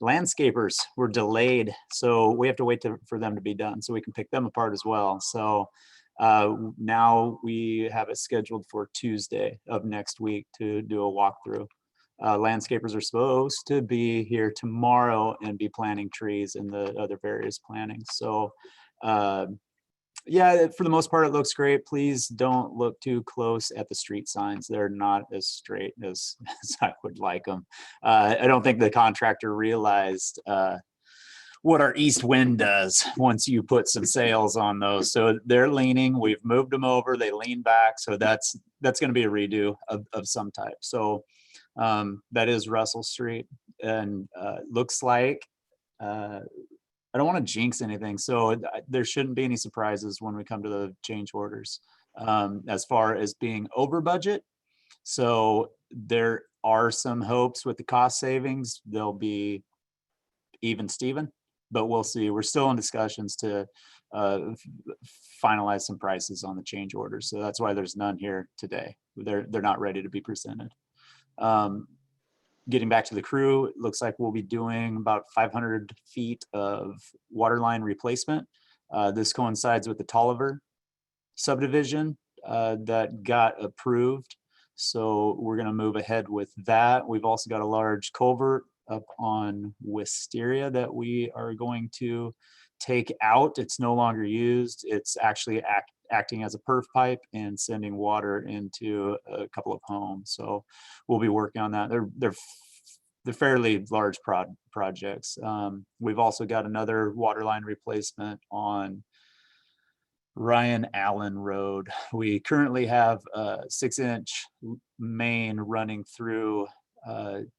landscapers were delayed. So we have to wait for them to be done so we can pick them apart as well. So now we have it scheduled for Tuesday of next week to do a walkthrough. Landscapers are supposed to be here tomorrow and be planting trees and the other various plantings. So yeah, for the most part, it looks great. Please don't look too close at the street signs. They're not as straight as I would like them. I don't think the contractor realized what our east wind does once you put some sails on those. So they're leaning, we've moved them over, they lean back. So that's going to be a redo of some type. So that is Russell Street, and looks like, I don't want to jinx anything. So there shouldn't be any surprises when we come to the change orders as far as being over budget. So there are some hopes with the cost savings, they'll be even Steven. But we'll see. We're still in discussions to finalize some prices on the change orders. So that's why there's none here today. They're not ready to be presented. Getting back to the crew, it looks like we'll be doing about 500 feet of water line replacement. This coincides with the Tolliver subdivision that got approved. So we're going to move ahead with that. We've also got a large culvert up on Wisteria that we are going to take out. It's no longer used. It's actually acting as a perf pipe and sending water into a couple of homes. So we'll be working on that. They're fairly large projects. We've also got another water line replacement on Ryan Allen Road. We currently have a 6-inch main running through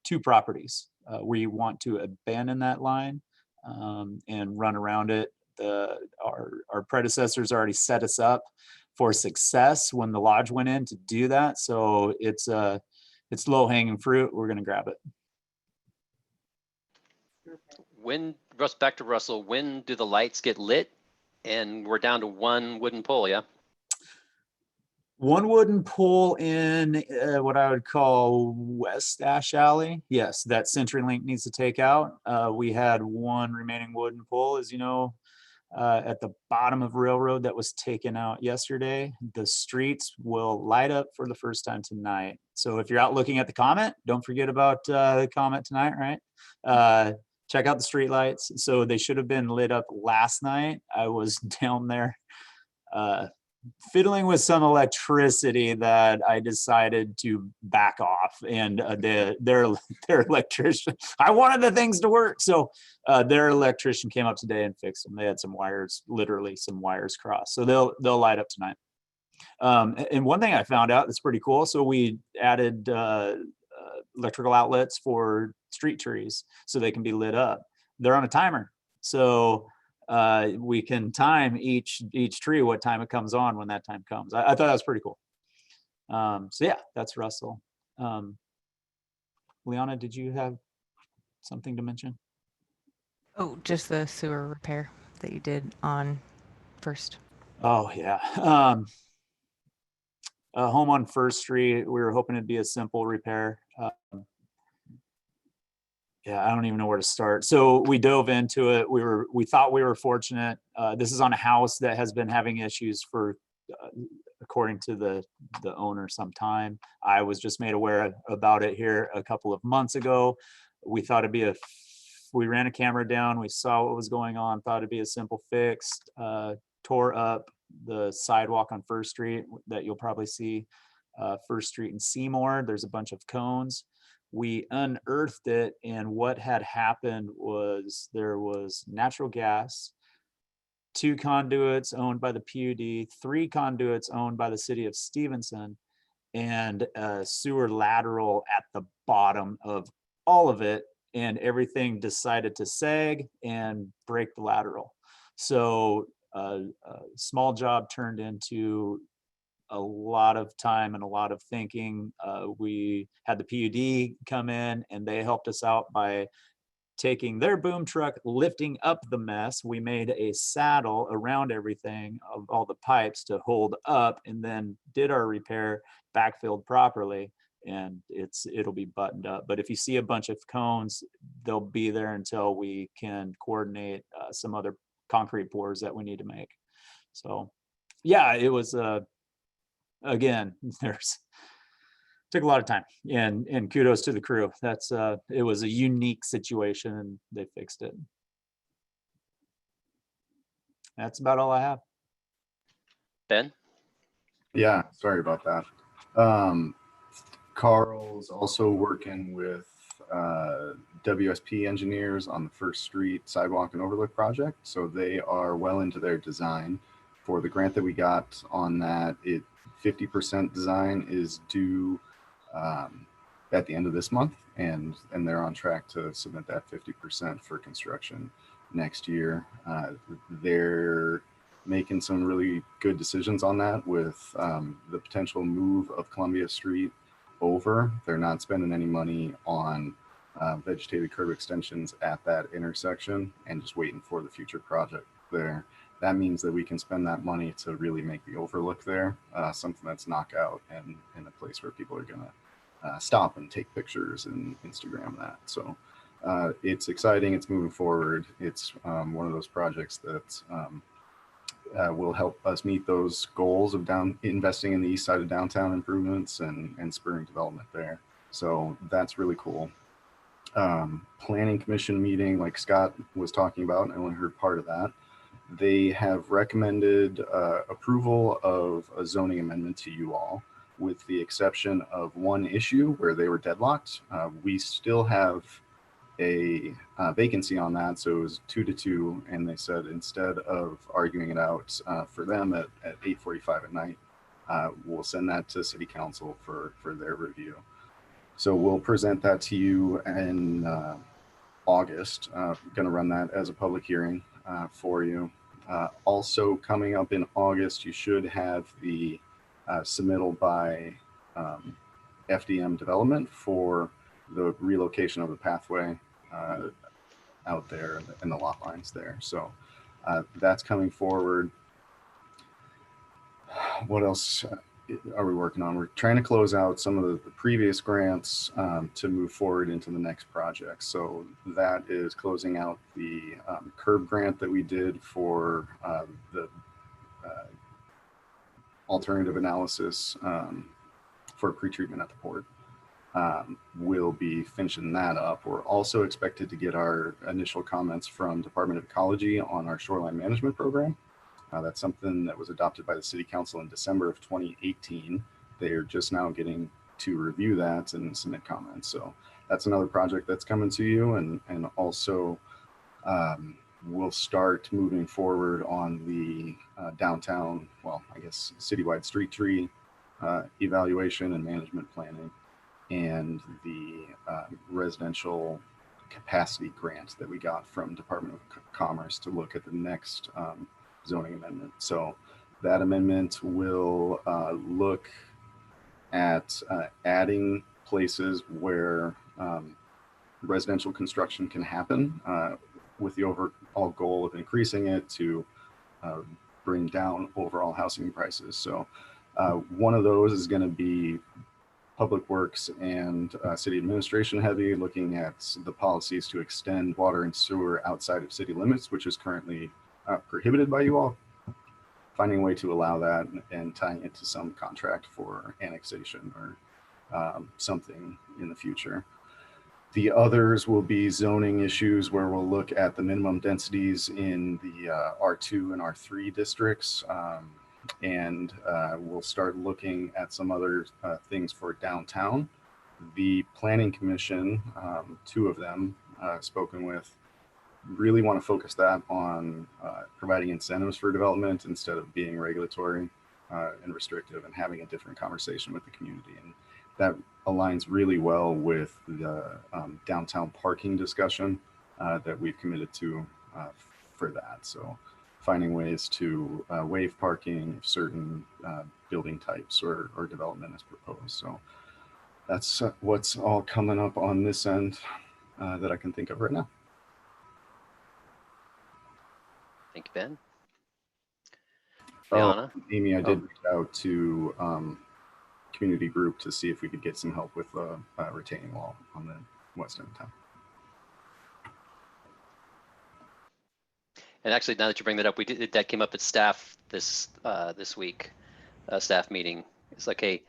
2 properties. We want to abandon that line and run around it. Our predecessors already set us up for success when the lodge went in to do that. So it's low hanging fruit. We're going to grab it. Back to Russell, when do the lights get lit? And we're down to 1 wooden pole, yeah? 1 wooden pole in what I would call West Ash Alley. Yes, that CenturyLink needs to take out. We had 1 remaining wooden pole, as you know, at the bottom of Railroad that was taken out yesterday. The streets will light up for the first time tonight. So if you're out looking at the Comet, don't forget about the Comet tonight, right? Check out the street lights. So they should have been lit up last night. I was down there fiddling with some electricity that I decided to back off, and their electrician, I wanted the things to work. So their electrician came up today and fixed them. They had some wires, literally some wires crossed. So they'll light up tonight. And one thing I found out that's pretty cool. So we added electrical outlets for street trees so they can be lit up. They're on a timer. So we can time each tree, what time it comes on when that time comes. I thought that was pretty cool. So yeah, that's Russell. Liana, did you have something to mention? Oh, just the sewer repair that you did on First. Oh yeah. A home on First Street, we were hoping it'd be a simple repair. Yeah, I don't even know where to start. So we dove into it. We thought we were fortunate. This is on a house that has been having issues for, according to the owner, some time. I was just made aware about it here a couple of months ago. We thought it'd be we ran a camera down. We saw what was going on. Thought it'd be a simple fix. Tore up the sidewalk on First Street that you'll probably see. First Street and Seymour. There's a bunch of cones. We unearthed it, and what had happened was there was natural gas, 2 conduits owned by the PUD, 3 conduits owned by the city of Stevenson, and a sewer lateral at the bottom of all of it, and everything decided to sag and break the lateral. So a small job turned into a lot of time and a lot of thinking. We had the PUD come in and they helped us out by taking their boom truck, lifting up the mess. We made a saddle around everything of all the pipes to hold up, and then did our repair, backfilled properly, and it'll be buttoned up. But if you see a bunch of cones, they'll be there until we can coordinate some other concrete pours that we need to make. So yeah, it was again, took a lot of time, and kudos to the crew. It was a unique situation and they fixed it. That's about all I have. Ben? Yeah, sorry about that. Carl's also working with WSP engineers on the First Street Sidewalk and Overlook project. So they are well into their design for the grant that we got on that. 50% design is due at the end of this month, and they're on track to submit that 50% for construction next year. They're making some really good decisions on that with the potential move of Columbia Street over. They're not spending any money on vegetated curb extensions at that intersection, and just waiting for the future project there. that means that we can spend that money to really make the overlook there something that's knockout and in a place where people are going to stop and take pictures and Instagram that. So it's exciting. It's moving forward. It's one of those projects that will help us meet those goals of investing in the east side of downtown improvements and spurring development there. So that's really cool. Planning Commission meeting, like Scott was talking about, I only heard part of that. They have recommended approval of a zoning amendment to you all, with the exception of one issue where they were deadlocked. We still have a vacancy on that, so it was 2-2, and they said instead of arguing it out for them at 8:45 at night, we'll send that to City Council for their review. So we'll present that to you in August. Going to run that as a public hearing for you. Also coming up in August, you should have the submittal by FDM Development for the relocation of the pathway out there and the lot lines there. So that's coming forward. What else are we working on? We're trying to close out some of the previous grants to move forward into the next project. So that is closing out the curb grant that we did for the alternative analysis for pretreatment at the port. We'll be finishing that up. We're also expected to get our initial comments from Department of Ecology on our shoreline management program. That's something that was adopted by the City Council in December of 2018. They are just now getting to review that and submit comments. So that's another project that's coming to you. And also we'll start moving forward on the downtown, well, I guess citywide street tree evaluation and management planning, and the residential capacity grant that we got from Department of Commerce to look at the next zoning amendment. So that amendment will look at adding places where residential construction can happen with the overall goal of increasing it to bring down overall housing prices. So one of those is going to be Public Works and City Administration heavy, looking at the policies to extend water and sewer outside of city limits, which is currently prohibited by you all, finding a way to allow that and tying it to some contract for annexation or something in the future. The others will be zoning issues where we'll look at the minimum densities in the R2 and R3 districts. And we'll start looking at some other things for downtown. The Planning Commission, two of them spoken with, really want to focus that on providing incentives for development instead of being regulatory and restrictive, and having a different conversation with the community. And that aligns really well with the downtown parking discussion that we've committed to for that. So finding ways to waive parking if certain building types or development is proposed. So that's what's all coming up on this end that I can think of right now. Thank you, Ben. Oh, Liana? Amy, I did reach out to community group to see if we could get some help with the retaining wall on the west end of town. And actually, now that you bring that up, that came up at staff this week, staff meeting. It's like, hey,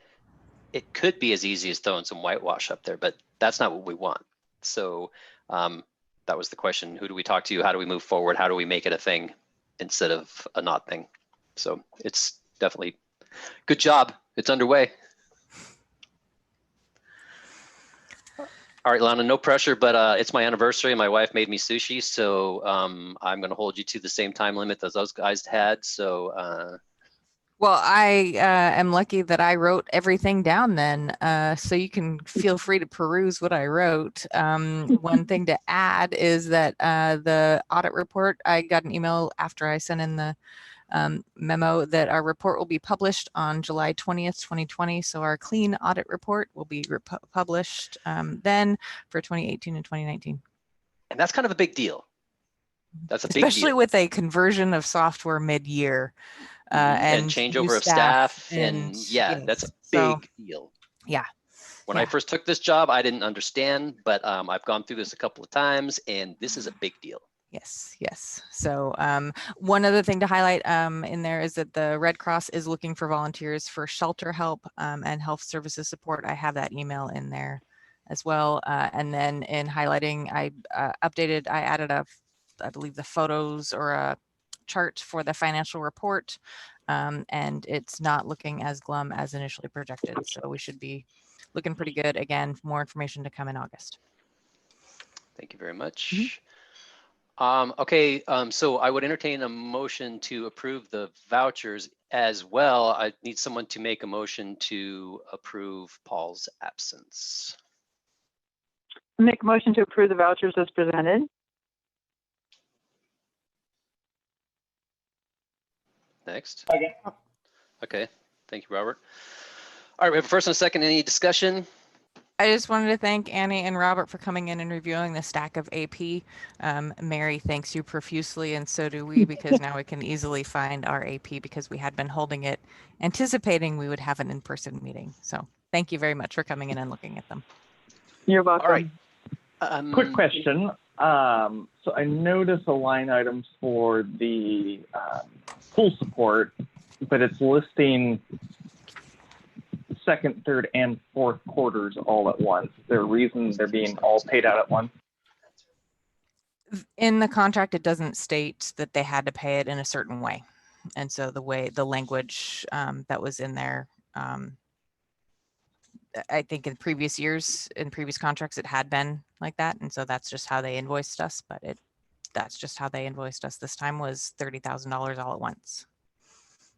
it could be as easy as throwing some whitewash up there, but that's not what we want. So that was the question: who do we talk to? How do we move forward? How do we make it a thing instead of a not thing? So it's definitely good job. It's underway. All right, Lana, no pressure, but it's my anniversary and my wife made me sushi. So I'm going to hold you to the same time limit as those guys had. So. Well, I am lucky that I wrote everything down then. So you can feel free to peruse what I wrote. One thing to add is that the audit report, I got an email after I sent in the memo that our report will be published on July 20th, 2020. So our clean audit report will be published then for 2018 and 2019. And that's kind of a big deal. That's a big Especially deal. with a conversion of software mid-year. And new changeover of staff and yes, that's a so, big deal. yeah. When I Yeah. first took this job, I didn't understand, but I've gone through this a couple of times and this is a big deal. Yes, yes. So one other thing to highlight in there is that the Red Cross is looking for volunteers for shelter help and health services support. I have that email in there as well. And then in highlighting, I added I believe the photos or a chart for the financial report. And it's not looking as glum as initially projected. So we should be looking pretty good. Again, more information to come in August. Thank you very much. Okay, so I would entertain a motion to approve the vouchers as well. I need someone to make a motion to approve Paul's absence. Make a motion to approve the vouchers as presented. Next. Second. Okay, thank you, Robert. All right, we have a first and a second. Any discussion? I just wanted to thank Annie and Robert for coming in and reviewing the stack of AP. Mary thanks you profusely, and so do we, because now we can easily find our AP because we had been holding it, anticipating we would have an in-person meeting. So thank you very much for coming in and looking at them. You're welcome. All right. Quick question. So I noticed a line item for the pool support, but it's listing second, third, and fourth quarters all at once. Is there a reason they're being all paid out at once? In the contract, it doesn't state that they had to pay it in a certain way. And so the language that was in there, I think in previous years, in previous contracts, it had been like that. And so that's just how they invoiced us, but that's just how they invoiced us. This time was $30,000 all at once.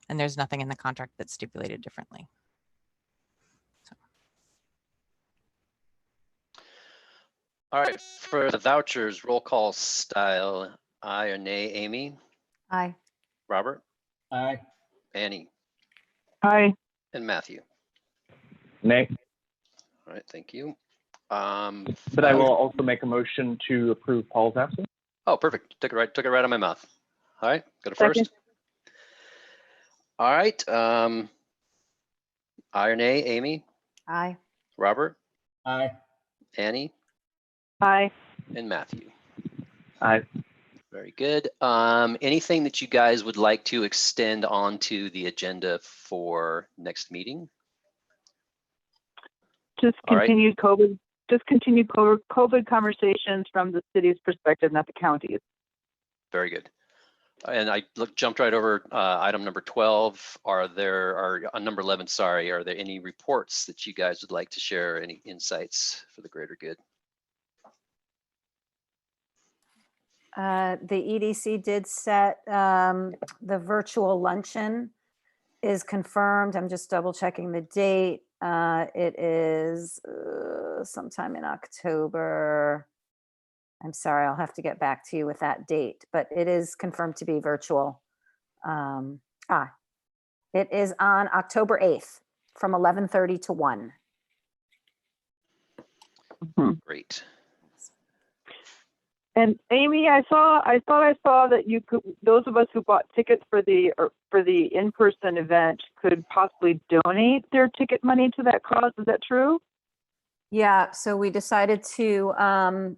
And there's nothing in the contract that's stipulated differently. All right, for the vouchers, roll call style, aye or nay, Amy? Aye. Robert? Aye. Annie? Aye. And Matthew? Nay. All right, thank you. But I will also make a motion to approve Paul's absence. Oh, perfect. Took it right out of my mouth. All right, got it first. Second. All right, aye or nay, Amy? Aye. Robert? Aye. Annie? Aye. And Matthew? Aye. Very good. Anything that you guys would like to extend onto the agenda for next meeting? Just All right. continued COVID. Just continued COVID conversations from the city's perspective, not the county's. Very good. And I jumped right over item number 12. Number 11, sorry. Are there any reports that you guys would like to share? Any insights for the greater good? The EDC did set the virtual luncheon is confirmed. I'm just double checking the date. It is sometime in October. I'm sorry, I'll have to get back to you with that date, but it is confirmed to be virtual. It is on October 8th from 11:30 to 1. Great. And Amy, I thought I saw that you could, those of us who bought tickets for the in-person event could possibly donate their ticket money to that cause. Is that true? Yeah, so we decided to,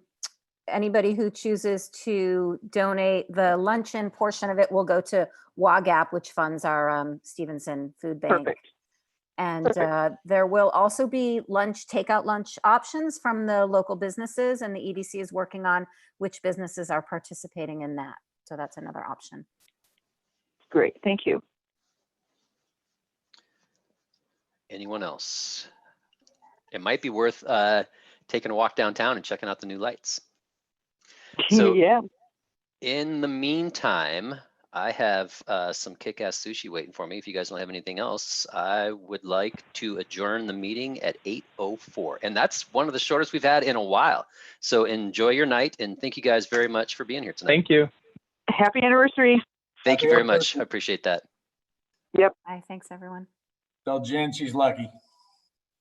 anybody who chooses to donate the luncheon portion of it will go to WAGAP, which funds our Stevenson Food Bank. Perfect. And there will also be takeout lunch options from the local businesses, and the EDC is working on which businesses are participating in that. So that's another option. Great, thank you. Anyone else? It might be worth taking a walk downtown and checking out the new lights. So yeah. in the meantime, I have some kick-ass sushi waiting for me. If you guys don't have anything else, I would like to adjourn the meeting at 8:04. And that's one of the shortest we've had in a while. So enjoy your night, and thank you guys very much for being here tonight. Thank you. Happy anniversary. Thank you very much. I appreciate that. Yep. Bye, thanks everyone. Tell Jen she's lucky.